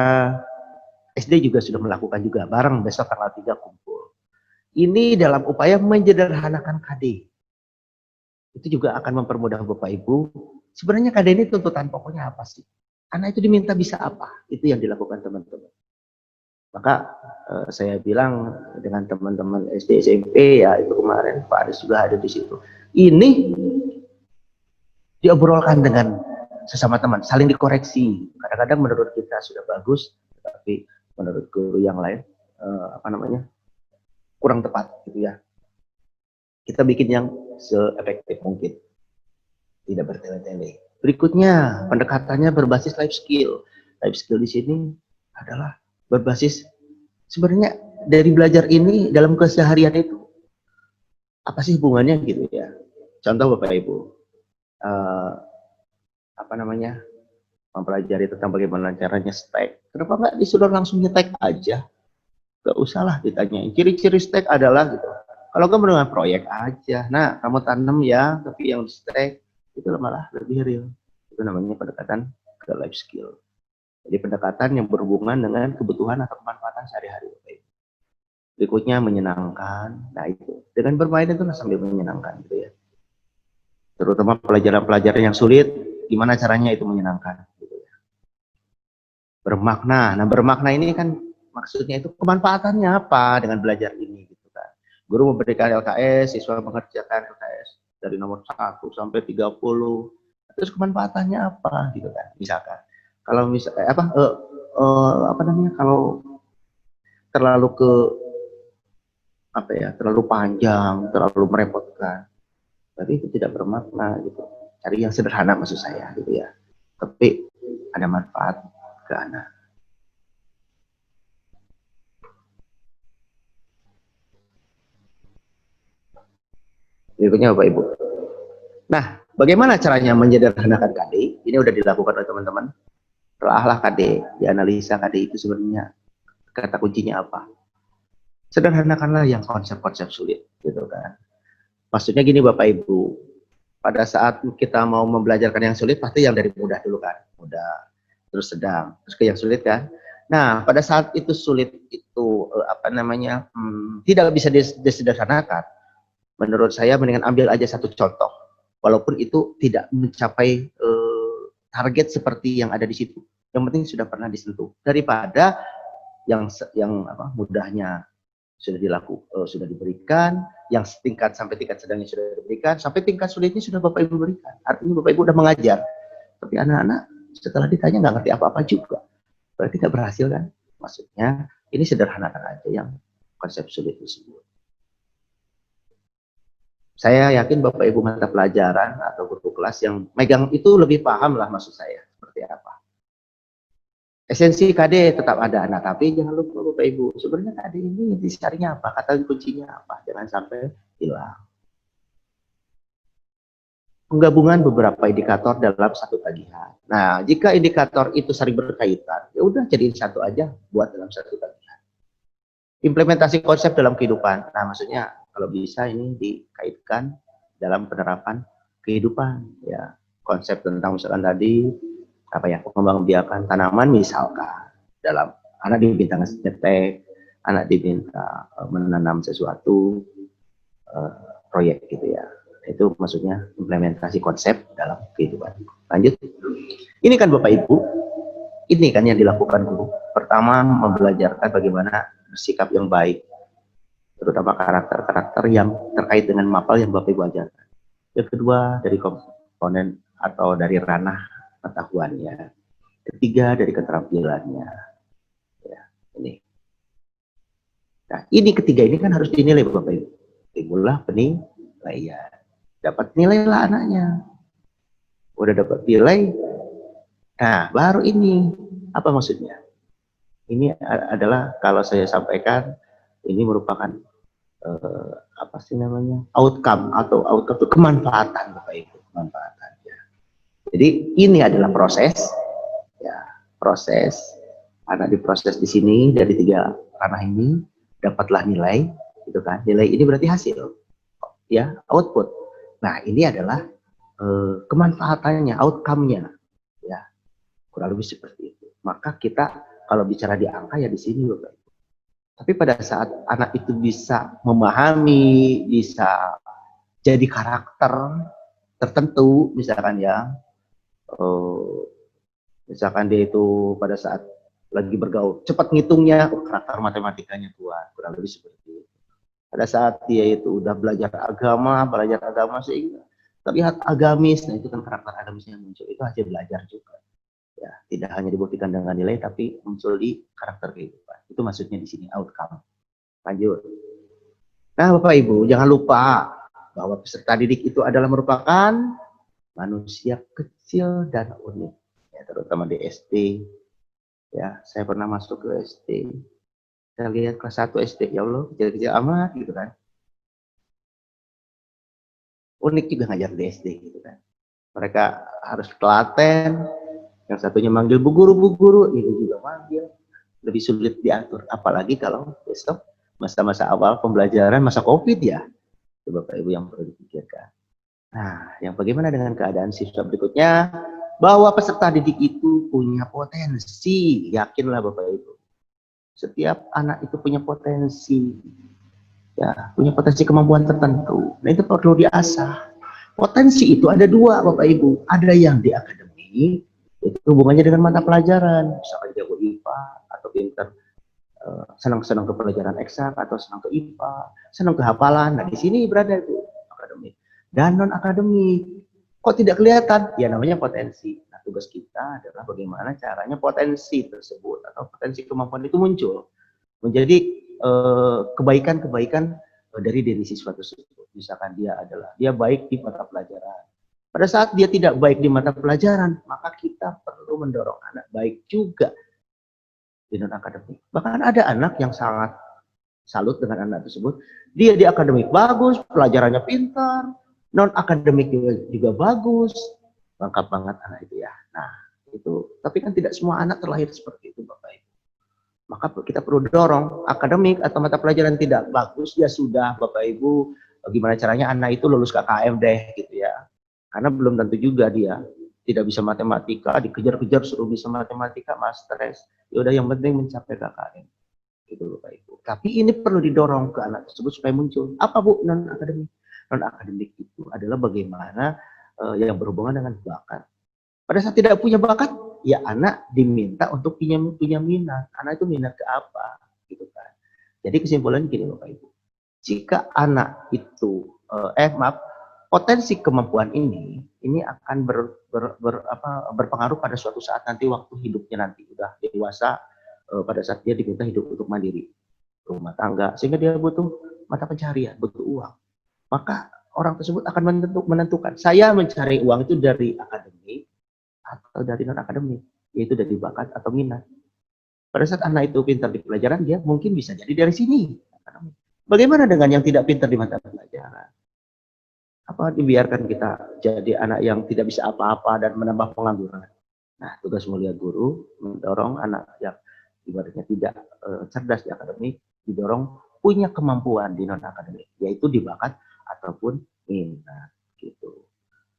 SD juga sudah melakukan juga bareng besok tanggal 3 kumpul. Ini dalam upaya menyederhanakan KD. Itu juga akan mempermudah Bapak Ibu. Sebenarnya KD ini tuntutan pokoknya apa sih? Anak itu diminta bisa apa? Itu yang dilakukan teman-teman. Maka saya bilang dengan teman-teman SD SMP ya itu kemarin Pak Aris juga ada di situ. Ini diobrolkan dengan sesama teman, saling dikoreksi. Kadang-kadang menurut kita sudah bagus, tapi menurut guru yang lain kurang tepat gitu ya. Kita bikin yang se-efektif mungkin, tidak bertele-tele. Berikutnya pendekatannya berbasis life skill. Life skill di sini adalah berbasis sebenarnya dari belajar ini dalam keseharian itu apa sih hubungannya gitu ya. Contoh Bapak Ibu, mempelajari tentang bagaimana caranya stek. Kenapa nggak disuruh langsung nyetek aja? Gak usahlah ditanyain. Ciri-ciri stek adalah gitu. Kalau kamu dengan proyek aja, nah kamu tanam ya, tapi yang stek itu malah lebih real. Itu namanya pendekatan ke life skill. Jadi pendekatan yang berhubungan dengan kebutuhan atau kemanfaatan sehari-hari. Berikutnya menyenangkan. Nah itu dengan bermain itu sambil menyenangkan gitu ya. Terutama pelajaran-pelajaran yang sulit, gimana caranya itu menyenangkan. Gitu ya. Bermakna. Nah bermakna ini kan maksudnya itu kemanfaatannya apa dengan belajar ini gitu kan. Guru memberikan LKS, siswa mengerjakan LKS dari nomor 1 sampai 30. Terus kemanfaatannya apa gitu kan. Misalkan kalau kalau terlalu terlalu panjang, terlalu merepotkan, berarti itu tidak bermakna gitu. Cari yang sederhana maksud saya gitu ya. Tapi ada manfaat ke anak. Berikutnya Bapak Ibu. Nah, bagaimana caranya menyederhanakan KD? Ini sudah dilakukan oleh teman-teman. Telahlah KD, dianalisa KD itu sebenarnya kata kuncinya apa. Sederhanakanlah yang konsep-konsep sulit, gitu kan. Maksudnya gini Bapak Ibu, pada saat kita mau membelajarkan yang sulit, pasti yang dari mudah dulu kan. Mudah, terus sedang, terus ke yang sulit kan. Nah, pada saat itu sulit itu, tidak bisa disederhanakan. Menurut saya mendingan ambil aja satu contoh, walaupun itu tidak mencapai target seperti yang ada di situ. Yang penting sudah pernah disentuh. Daripada yang mudahnya sudah diberikan, yang tingkat sampai tingkat sedangnya sudah diberikan, sampai tingkat sulitnya sudah Bapak Ibu berikan. Artinya Bapak Ibu sudah mengajar. Tapi anak-anak setelah ditanya nggak ngerti apa-apa juga. Berarti nggak berhasil kan? Maksudnya ini sederhanakan aja yang konsep sulit tersebut. Saya yakin Bapak Ibu mata pelajaran atau guru kelas yang megang itu lebih paham lah maksud saya seperti apa. Esensi KD tetap ada, nah tapi jangan lupa Bapak Ibu, sebenarnya KD ini dicarinya apa, kata kuncinya apa, jangan sampai hilang. Penggabungan beberapa indikator dalam satu tagihan. Nah, jika indikator itu saling berkaitan, ya udah jadiin satu aja buat dalam satu tagihan. Implementasi konsep dalam kehidupan. Nah, maksudnya kalau bisa ini dikaitkan dalam penerapan kehidupan ya. Konsep tentang misalkan tadi pengembangbiakan tanaman misalkan dalam anak diminta ngetek, anak diminta menanam sesuatu proyek gitu ya. Itu maksudnya implementasi konsep dalam kehidupan. Lanjut. Ini kan Bapak Ibu, ini kan yang dilakukan guru. Pertama membelajarkan bagaimana bersikap yang baik, terutama karakter-karakter yang terkait dengan mapel yang Bapak Ibu ajarkan. Yang kedua dari komponen atau dari ranah pengetahuannya. Ketiga dari keterampilannya. Ya, ini. Nah, ini ketiga ini kan harus dinilai Bapak Ibu. Timbullah penilaian. Dapat nilai lah anaknya. Udah dapat nilai. Nah, baru ini apa maksudnya? Ini adalah kalau saya sampaikan ini merupakan outcome itu kemanfaatan Bapak Ibu, kemanfaatan ya. Jadi ini adalah proses Anak diproses di sini dari 3 ranah ini, dapatlah nilai, gitu kan? Nilai ini berarti hasil, ya, output. Nah, ini adalah kemanfaatannya, outcome-nya, ya, kurang lebih seperti itu. Maka kita kalau bicara di angka ya di sini, Bapak. Tapi pada saat anak itu bisa memahami, bisa jadi karakter tertentu, misalkan ya, misalkan dia itu pada saat lagi bergaul, cepat ngitungnya, karakter matematikanya kuat, kurang lebih seperti itu. Pada saat dia itu udah belajar agama sehingga terlihat agamis, nah itu kan karakter agamisnya yang muncul, itu hasil belajar juga. Ya, tidak hanya dibuktikan dengan nilai, tapi muncul di karakter kehidupan. Itu maksudnya di sini, outcome. Lanjut. Nah, Bapak Ibu, jangan lupa bahwa peserta didik itu adalah merupakan manusia kecil dan unik, ya, terutama di SD. Ya, saya pernah masuk ke SD. Saya lihat kelas 1 SD, ya Allah, kecil-kecil amat gitu kan. Unik juga ngajar di SD gitu kan. Mereka harus telaten, yang satunya manggil bu guru, itu juga manggil. Lebih sulit diatur, apalagi kalau besok masa-masa awal pembelajaran, masa COVID ya. Itu Bapak Ibu yang perlu dipikirkan. Nah, yang bagaimana dengan keadaan siswa berikutnya? Bahwa peserta didik itu punya potensi, yakinlah Bapak Ibu. Setiap anak itu punya potensi, ya, punya potensi kemampuan tertentu. Nah, itu perlu diasah. Potensi itu ada 2 Bapak Ibu. Ada yang di akademik, itu hubungannya dengan mata pelajaran, misalkan jago IPA atau pintar, senang-senang ke pelajaran eksak atau senang ke IPA, senang ke hafalan. Nah, di sini berada itu akademik. Dan non akademik. Kok tidak kelihatan? Ya namanya potensi. Nah, tugas kita adalah bagaimana caranya potensi tersebut atau potensi kemampuan itu muncul menjadi kebaikan-kebaikan dari diri siswa tersebut. Misalkan dia baik di mata pelajaran. Pada saat dia tidak baik di mata pelajaran, maka kita perlu mendorong anak baik juga di non akademik. Bahkan ada anak yang sangat salut dengan anak tersebut. Dia di akademik bagus, pelajarannya pintar, non akademik juga bagus, lengkap banget anak itu ya. Nah, itu. Tapi kan tidak semua anak terlahir seperti itu, Bapak Ibu. Maka kita perlu dorong akademik atau mata pelajaran tidak bagus, ya sudah Bapak Ibu, bagaimana caranya anak itu lulus KKM deh gitu ya. Karena belum tentu juga dia tidak bisa matematika, dikejar-kejar suruh bisa matematika, mas stres. Ya udah yang penting mencapai KKM. Gitu Bapak Ibu. Tapi ini perlu didorong ke anak tersebut supaya muncul. Apa Bu non akademik? Non akademik itu adalah bagaimana yang berhubungan dengan bakat. Pada saat tidak punya bakat, ya anak diminta untuk punya minat. Anak itu minat ke apa? Gitu kan. Jadi kesimpulannya gini Bapak Ibu. Jika anak itu potensi kemampuan ini akan berpengaruh pada suatu saat nanti waktu hidupnya nanti udah dewasa, pada saat dia diminta hidup untuk mandiri, rumah tangga, sehingga dia butuh mata pencaharian, butuh uang. Maka orang tersebut akan menentukan, saya mencari uang itu dari akademik atau dari non akademik, yaitu dari bakat atau minat. Pada saat anak itu pintar di pelajaran, dia mungkin bisa jadi dari sini. Bagaimana dengan yang tidak pintar di mata pelajaran? Apa dibiarkan kita jadi anak yang tidak bisa apa-apa dan menambah pengangguran? Nah, tugas mulia guru mendorong anak yang ibaratnya tidak cerdas di akademik, didorong punya kemampuan di non akademik, yaitu di bakat ataupun minat gitu.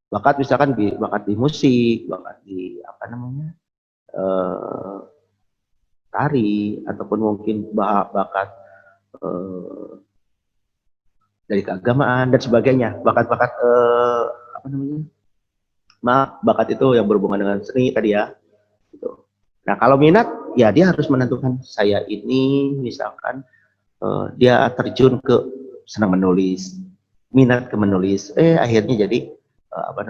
Bakat misalkan bakat di musik, bakat di tari, ataupun mungkin bakat dari keagamaan dan sebagainya. Bakat-bakat bakat itu yang berhubungan dengan seni tadi ya. Gitu. Nah, kalau minat, ya dia harus menentukan, saya ini misalkan dia terjun ke senang menulis, minat ke menulis, akhirnya jadi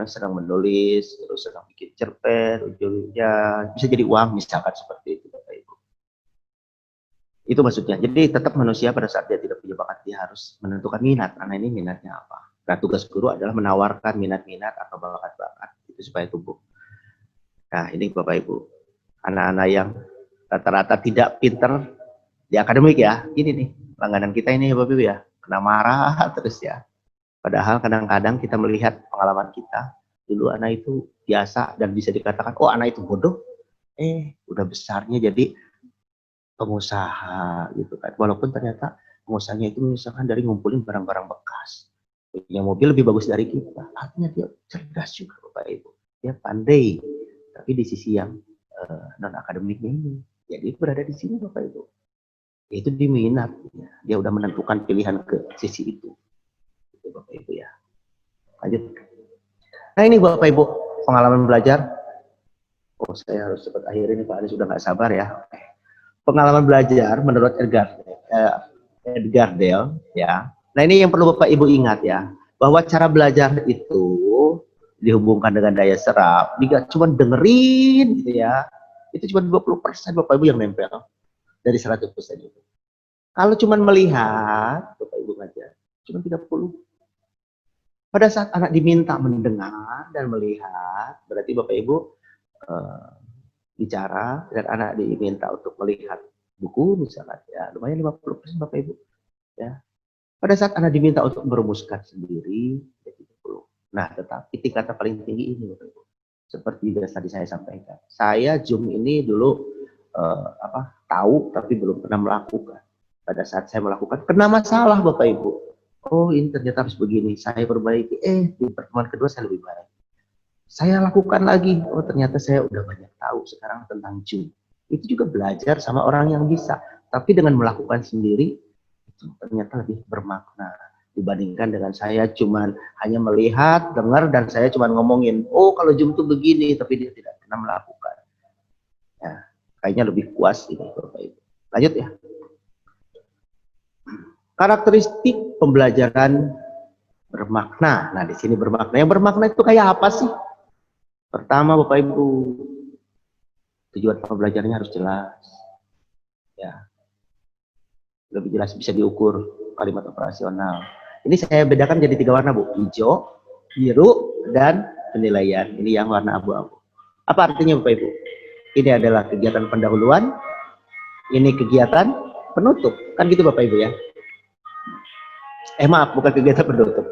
senang menulis, terus senang bikin cerpen, ujungnya bisa jadi uang, misalkan seperti itu Bapak Ibu. Itu maksudnya. Jadi tetap manusia pada saat dia tidak punya bakat, dia harus menentukan minat, anak ini minatnya apa. Nah, tugas guru adalah menawarkan minat-minat atau bakat-bakat itu supaya tumbuh. Nah, ini Bapak Ibu, anak-anak yang rata-rata tidak pinter di akademik ya, ini nih langganan kita ini ya Bapak Ibu ya, kena marah terus ya. Padahal kadang-kadang kita melihat pengalaman kita, dulu anak itu biasa dan bisa dikatakan, oh anak itu bodoh, udah besarnya jadi pengusaha gitu kan. Walaupun ternyata pengusahanya itu misalkan dari ngumpulin barang-barang bekas. Punya mobil lebih bagus dari kita. Artinya dia cerdas juga Bapak Ibu. Dia pandai. Tapi di sisi yang non akademiknya ini, ya dia berada di sini Bapak Ibu. Itu di minat. Dia udah menentukan pilihan ke sisi itu. Itu Bapak Ibu ya. Lanjut. Nah ini Bapak Ibu pengalaman belajar. Oh saya harus cepat akhir ini Pak Anies sudah nggak sabar ya. Oke. Pengalaman belajar menurut Edgar Dale ya. Nah ini yang perlu Bapak Ibu ingat ya, bahwa cara belajar itu dihubungkan dengan daya serap. Jika cuma dengerin gitu ya, itu cuma 20% Bapak Ibu yang nempel dari 100% itu. Kalau cuma melihat, Bapak Ibu ngajar, cuma 30. Pada saat anak diminta mendengar dan melihat, berarti Bapak Ibu bicara dan anak diminta untuk melihat buku misalnya, ya lumayan 50% Bapak Ibu. Ya. Pada saat anak diminta untuk merumuskan sendiri, ya 30. Nah, tetapi tingkatan paling tinggi ini Bapak Ibu. Seperti yang tadi saya sampaikan. Saya Zoom ini dulu tahu tapi belum pernah melakukan. Pada saat saya melakukan, kena masalah Bapak Ibu. Oh, ini ternyata harus begini. Saya perbaiki. Di pertemuan kedua saya lebih baik. Saya lakukan lagi. Oh, ternyata saya udah banyak tahu sekarang tentang Zoom. Itu juga belajar sama orang yang bisa. Tapi dengan melakukan sendiri, itu ternyata lebih bermakna dibandingkan dengan saya cuman hanya melihat, dengar, dan saya cuman ngomongin, oh kalau Zoom itu begini, tapi dia tidak pernah melakukan. Ya, kayaknya lebih puas ini Bapak Ibu. Lanjut ya. Karakteristik pembelajaran bermakna. Nah, di sini bermakna. Yang bermakna itu kayak apa sih? Pertama, Bapak Ibu, tujuan pembelajarannya harus jelas. Ya. Lebih jelas bisa diukur kalimat operasional. Ini saya bedakan jadi 3 warna, Bu. Hijau, biru, dan penilaian. Ini yang warna abu-abu. Apa artinya, Bapak Ibu? Ini adalah kegiatan pendahuluan, ini kegiatan penutup. Kan gitu Bapak Ibu ya. Maaf, bukan kegiatan penutup.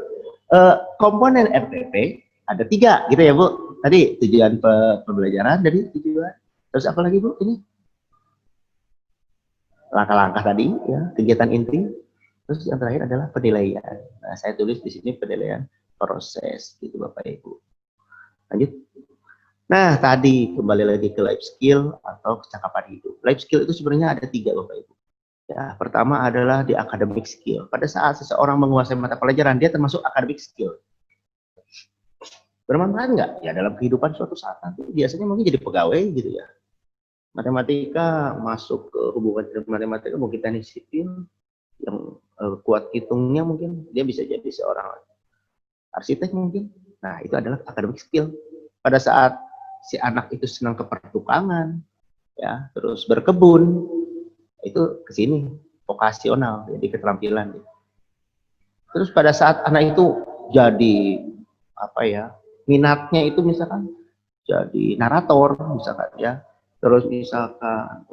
Komponen RPP ada 3 gitu ya Bu. Tadi tujuan pembelajaran, dari tujuan. Terus apa lagi Bu? Ini langkah-langkah tadi ya, kegiatan inti. Terus yang terakhir adalah penilaian. Nah, saya tulis di sini penilaian proses gitu Bapak Ibu. Lanjut. Nah, tadi kembali lagi ke life skill atau kecakapan hidup. Life skill itu sebenarnya ada 3 Bapak Ibu. Ya, pertama adalah di academic skill. Pada saat seseorang menguasai mata pelajaran, dia termasuk academic skill. Bermanfaat nggak? Ya dalam kehidupan suatu saat nanti biasanya mungkin jadi pegawai gitu ya. Matematika masuk ke hubungan dengan matematika, mungkin teknik sipil yang kuat hitungnya mungkin dia bisa jadi seorang arsitek mungkin. Nah itu adalah academic skill. Pada saat si anak itu senang ke pertukangan, ya terus berkebun, itu ke sini vokasional, jadi keterampilan. Terus pada saat anak itu jadi apa ya? Minatnya itu misalkan jadi narator misalkan ya, terus misalkan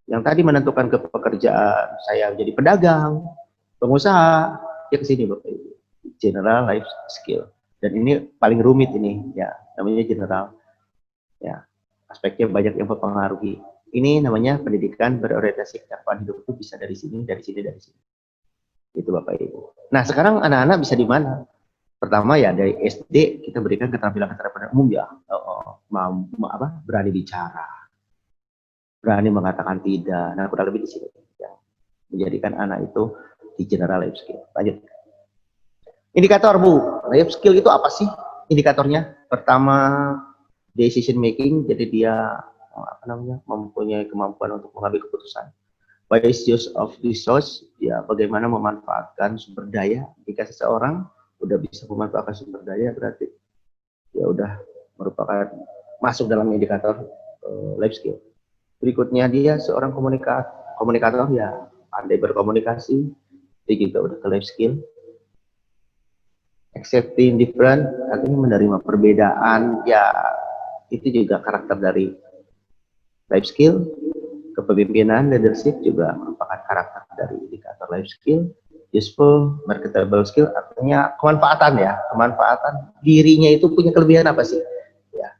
yang tadi menentukan ke pekerjaan saya jadi pedagang, pengusaha, ya ke sini Bapak Ibu. General life skill. Dan ini paling rumit ini ya, namanya general. Ya, aspeknya banyak yang mempengaruhi. Ini namanya pendidikan berorientasi kehidupan hidup itu bisa dari sini, dari sini, dari sini. Itu Bapak Ibu. Nah, sekarang anak-anak bisa di mana? Pertama ya dari SD kita berikan keterampilan umum ya, berani bicara, berani mengatakan tidak. Nah kurang lebih di sini yang menjadikan anak itu di general life skill. Lanjut. Indikator Bu, life skill itu apa sih indikatornya? Pertama decision making, jadi dia mempunyai kemampuan untuk mengambil keputusan. Wise use of resource, ya bagaimana memanfaatkan sumber daya. Jika seseorang udah bisa memanfaatkan sumber daya berarti ya udah merupakan masuk dalam indikator life skill. Berikutnya dia seorang komunikator ya pandai berkomunikasi, itu juga udah ke life skill. Accepting different, artinya menerima perbedaan, ya itu juga karakter dari life skill. Kepemimpinan, leadership juga merupakan karakter dari indikator life skill. Useful, marketable skill, artinya kemanfaatan ya, kemanfaatan dirinya itu punya kelebihan apa sih? Ya,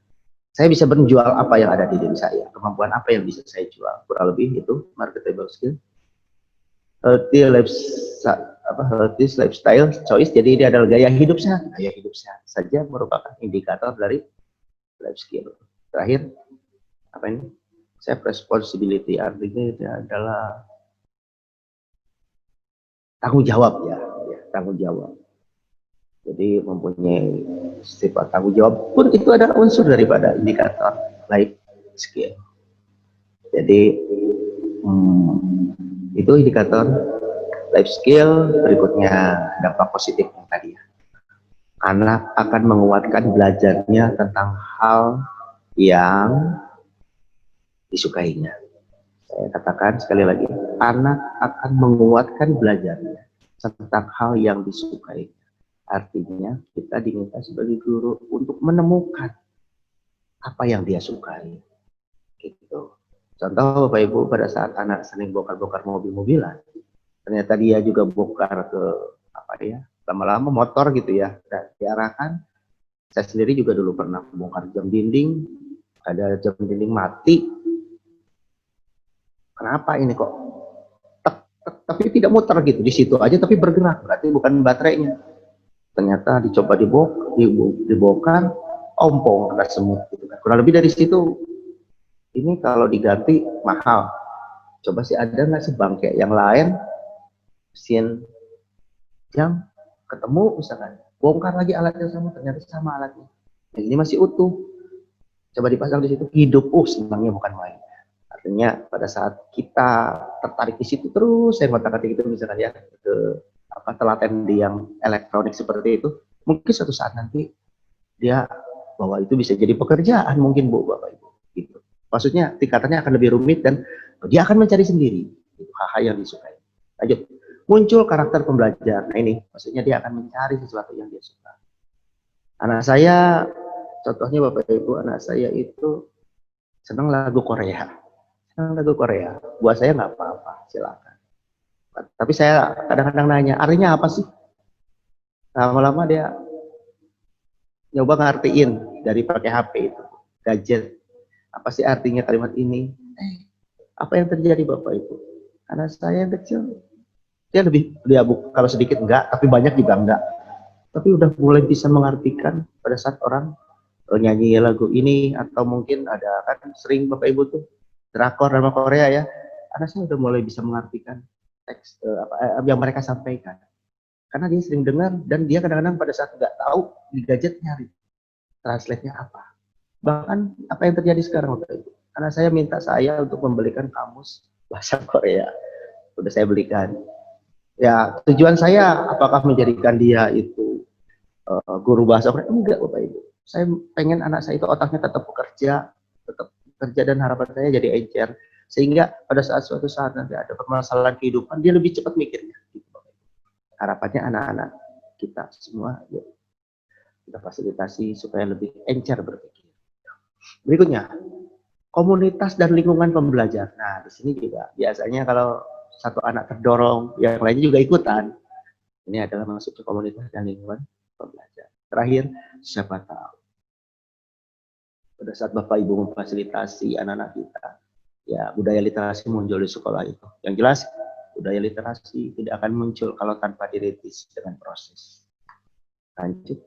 Saya bisa menjual apa yang ada di diri saya, kemampuan apa yang bisa saya jual. Kurang lebih itu marketable skill. Healthy lifestyle choice. Jadi ini adalah gaya hidup sehat. Gaya hidup sehat saja merupakan indikator dari life skill. Terakhir, apa ini? Self responsibility, artinya itu adalah tanggung jawab ya, tanggung jawab. Jadi mempunyai sifat tanggung jawab pun itu adalah unsur daripada indikator life skill. Jadi itu indikator life skill. Berikutnya dampak positif yang tadi ya. Anak akan menguatkan belajarnya tentang hal yang disukainya. Saya katakan sekali lagi, anak akan menguatkan belajarnya tentang hal yang disukainya. Artinya kita diminta sebagai guru untuk menemukan apa yang dia sukai. Gitu. Contoh Bapak Ibu, pada saat anak sering bongkar-bongkar mobil-mobilan, ternyata dia juga bongkar ke lama-lama motor gitu ya, dan diarahkan. Saya sendiri juga dulu pernah bongkar jam dinding, ada jam dinding mati. Kenapa ini kok tapi tidak muter gitu di situ aja, tapi bergerak, berarti bukan baterainya. Ternyata dicoba dibongkar, ompong kena semut gitu kan. Kurang lebih dari situ. Ini kalau diganti mahal. Coba sih ada nggak sih bangkai yang lain, mesin yang ketemu misalkan, bongkar lagi alatnya sama, ternyata sama alatnya. Yang ini masih utuh. Coba dipasang di situ, hidup, senangnya bukan main. Artinya pada saat kita tertarik di situ terus, saya ngotak-atik itu misalkan ya, ke telaten di yang elektronik seperti itu, mungkin suatu saat nanti dia bahwa itu bisa jadi pekerjaan mungkin Bu, Bapak Ibu. Gitu. Maksudnya tingkatannya akan lebih rumit dan dia akan mencari sendiri hal-hal yang disukai. Lanjut, muncul karakter pembelajar. Nah ini, maksudnya dia akan mencari sesuatu yang dia suka. Anak saya, contohnya Bapak Ibu, anak saya itu senang lagu Korea. Lagu Korea, buat saya nggak apa-apa, silakan. Tapi saya kadang-kadang nanya, artinya apa sih? Lama-lama dia nyoba ngertiin dari pakai HP itu, gadget. Apa sih artinya kalimat ini? Apa yang terjadi Bapak Ibu? Anak saya yang kecil, dia kalau sedikit enggak, tapi banyak juga enggak. Tapi udah mulai bisa mengartikan pada saat orang nyanyi lagu ini, atau mungkin ada kan sering Bapak Ibu tuh drakor drama Korea ya, anak saya udah mulai bisa mengartikan teks yang mereka sampaikan, karena dia sering dengar dan dia kadang-kadang pada saat nggak tahu di gadget nyari translate-nya apa. Bahkan apa yang terjadi sekarang Bapak Ibu, anak saya minta saya untuk membelikan kamus bahasa Korea, udah saya belikan. Ya tujuan saya apakah menjadikan dia itu guru bahasa Korea? Enggak Bapak Ibu, saya pengen anak saya itu otaknya tetap bekerja, dan harapan saya jadi encer, sehingga pada suatu saat nanti ada permasalahan kehidupan dia lebih cepat mikirnya. Harapannya anak-anak kita semua ya, kita fasilitasi supaya lebih encer berpikir. Berikutnya, komunitas dan lingkungan pembelajar. Nah di sini juga biasanya kalau satu anak terdorong, yang lainnya juga ikutan. Ini adalah masuk ke komunitas dan lingkungan pembelajar. Terakhir, siapa tahu pada saat Bapak Ibu memfasilitasi anak-anak kita, ya budaya literasi muncul di sekolah itu. Yang jelas, budaya literasi tidak akan muncul kalau tanpa dirintis dengan proses. Lanjut.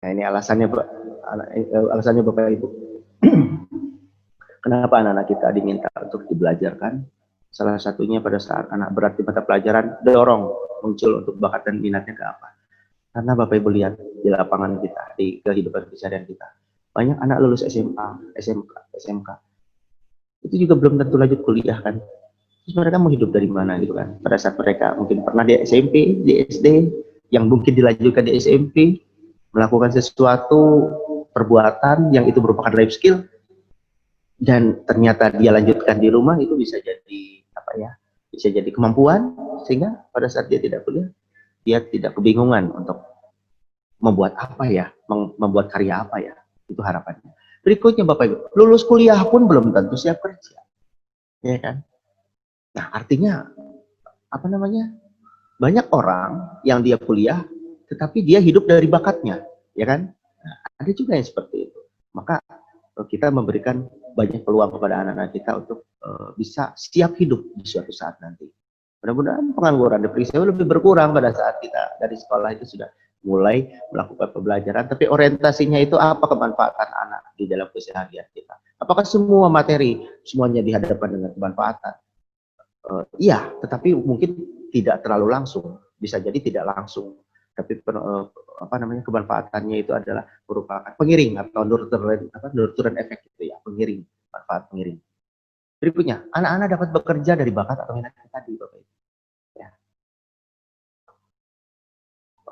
Nah ini alasannya Bapak Ibu. Kenapa anak-anak kita diminta untuk dibelajarkan? Salah satunya pada saat anak berat di mata pelajaran, dorong muncul untuk bakat dan minatnya ke apa. Karena Bapak Ibu lihat di lapangan kita, di kehidupan keseharian kita, banyak anak lulus SMA, SMK, itu juga belum tentu lanjut kuliah kan. Terus mereka mau hidup dari mana gitu kan. Pada saat mereka mungkin pernah di SMP, di SD, yang mungkin dilanjutkan di SMP, melakukan sesuatu perbuatan yang itu merupakan life skill, dan ternyata dia lanjutkan di rumah, itu bisa jadi bisa jadi kemampuan, sehingga pada saat dia tidak kuliah, dia tidak kebingungan untuk membuat membuat karya apa ya, itu harapannya. Berikutnya Bapak Ibu, lulus kuliah pun belum tentu siap kerja, ya kan? Nah artinya apa namanya, banyak orang yang dia kuliah, tetapi dia hidup dari bakatnya, ya kan? Nah, ada juga yang seperti itu. Maka kita memberikan banyak peluang kepada anak-anak kita untuk bisa siap hidup di suatu saat nanti. Mudah-mudahan pengangguran depresi lebih berkurang pada saat kita dari sekolah itu sudah mulai melakukan pembelajaran, tapi orientasinya itu apa kemanfaatan anak di dalam keseharian kita. Apakah semua materi semuanya dihadapkan dengan kemanfaatan? Iya, tetapi mungkin tidak terlalu langsung, bisa jadi tidak langsung. Tapi apa namanya, kemanfaatannya itu adalah merupakan pengiring atau nurturan efek gitu ya, pengiring, manfaat pengiring. Berikutnya, anak-anak dapat bekerja dari bakat atau minat tadi, Bapak Ibu. Ya.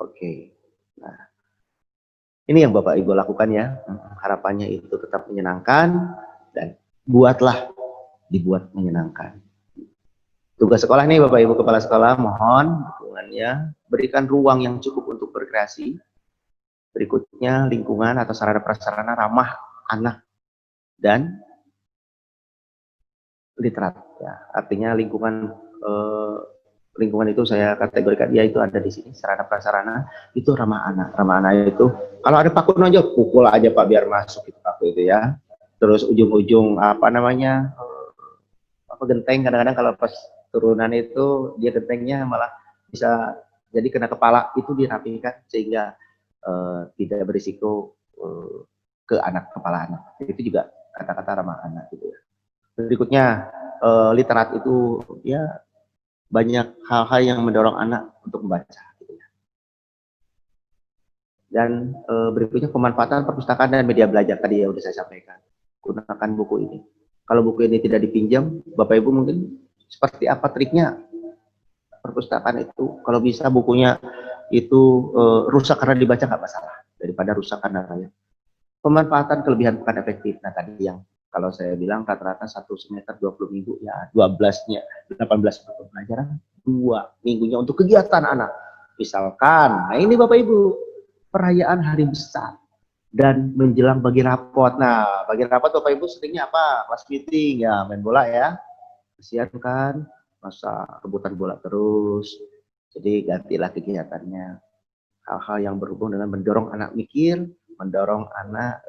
Oke. Nah, ini yang Bapak Ibu lakukan ya. Harapannya itu tetap menyenangkan dan dibuat menyenangkan. Tugas sekolah nih Bapak Ibu Kepala Sekolah, mohon dukungannya, berikan ruang yang cukup untuk berkreasi. Berikutnya, lingkungan atau sarana prasarana ramah anak dan literat. Ya. Artinya lingkungan itu saya kategorikan dia itu ada di sini, sarana prasarana itu ramah anak. Ramah anak itu kalau ada paku nonjok, pukul aja Pak biar masuk itu paku itu ya. Terus ujung-ujung apa namanya, genteng, kadang-kadang kalau pas turunan itu dia gentengnya malah bisa jadi kena kepala, itu dirapikan sehingga tidak berisiko ke kepala anak. Itu juga kata-kata ramah anak gitu ya. Berikutnya literat itu ya banyak hal-hal yang mendorong anak untuk membaca gitu ya. Dan berikutnya pemanfaatan perpustakaan dan media belajar tadi yang sudah saya sampaikan. Gunakan buku ini. Kalau buku ini tidak dipinjam, Bapak Ibu mungkin seperti apa triknya perpustakaan itu? Kalau bisa bukunya itu rusak karena dibaca nggak masalah, daripada rusak karena raya. Pemanfaatan kelebihan bukan efektif. Nah tadi yang kalau saya bilang rata-rata 1 semester 20 minggu ya 18-nya 18 untuk pelajaran, 2 minggunya untuk kegiatan anak. Misalkan, nah ini Bapak Ibu, perayaan hari besar dan menjelang bagi rapot. Nah, bagi rapot Bapak Ibu seringnya apa? Kelas meeting ya, main bola ya. Kasihan kan, masa rebutan bola terus. Jadi gantilah kegiatannya. Hal-hal yang berhubung dengan mendorong anak mikir, mendorong anak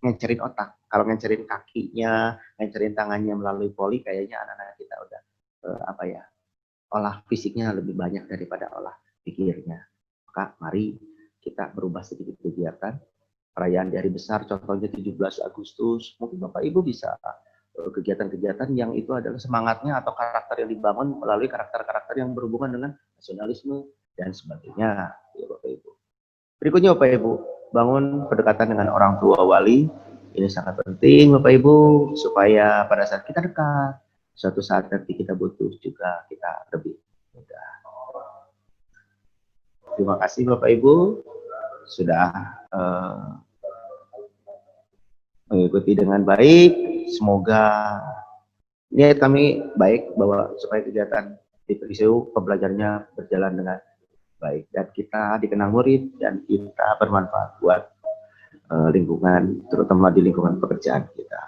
ngencerin otak. Kalau ngencerin kakinya, ngencerin tangannya melalui poli, kayaknya anak-anak kita udah olah fisiknya lebih banyak daripada olah pikirnya. Maka mari kita berubah sedikit kegiatan. Perayaan di hari besar, contohnya 17 Agustus, mungkin Bapak Ibu bisa kegiatan-kegiatan yang itu adalah semangatnya atau karakter yang dibangun melalui karakter-karakter yang berhubungan dengan nasionalisme dan sebagainya, ya Bapak Ibu. Berikutnya Bapak Ibu, bangun pendekatan dengan orang tua wali. Ini sangat penting Bapak Ibu, supaya pada saat kita dekat, suatu saat nanti kita butuh juga kita lebih mudah. Terima kasih Bapak Ibu sudah mengikuti dengan baik. Semoga niat kami baik bahwa supaya kegiatan di PSU pembelajarannya berjalan dengan baik dan kita dikenal murid dan kita bermanfaat buat lingkungan, terutama di lingkungan pekerjaan kita.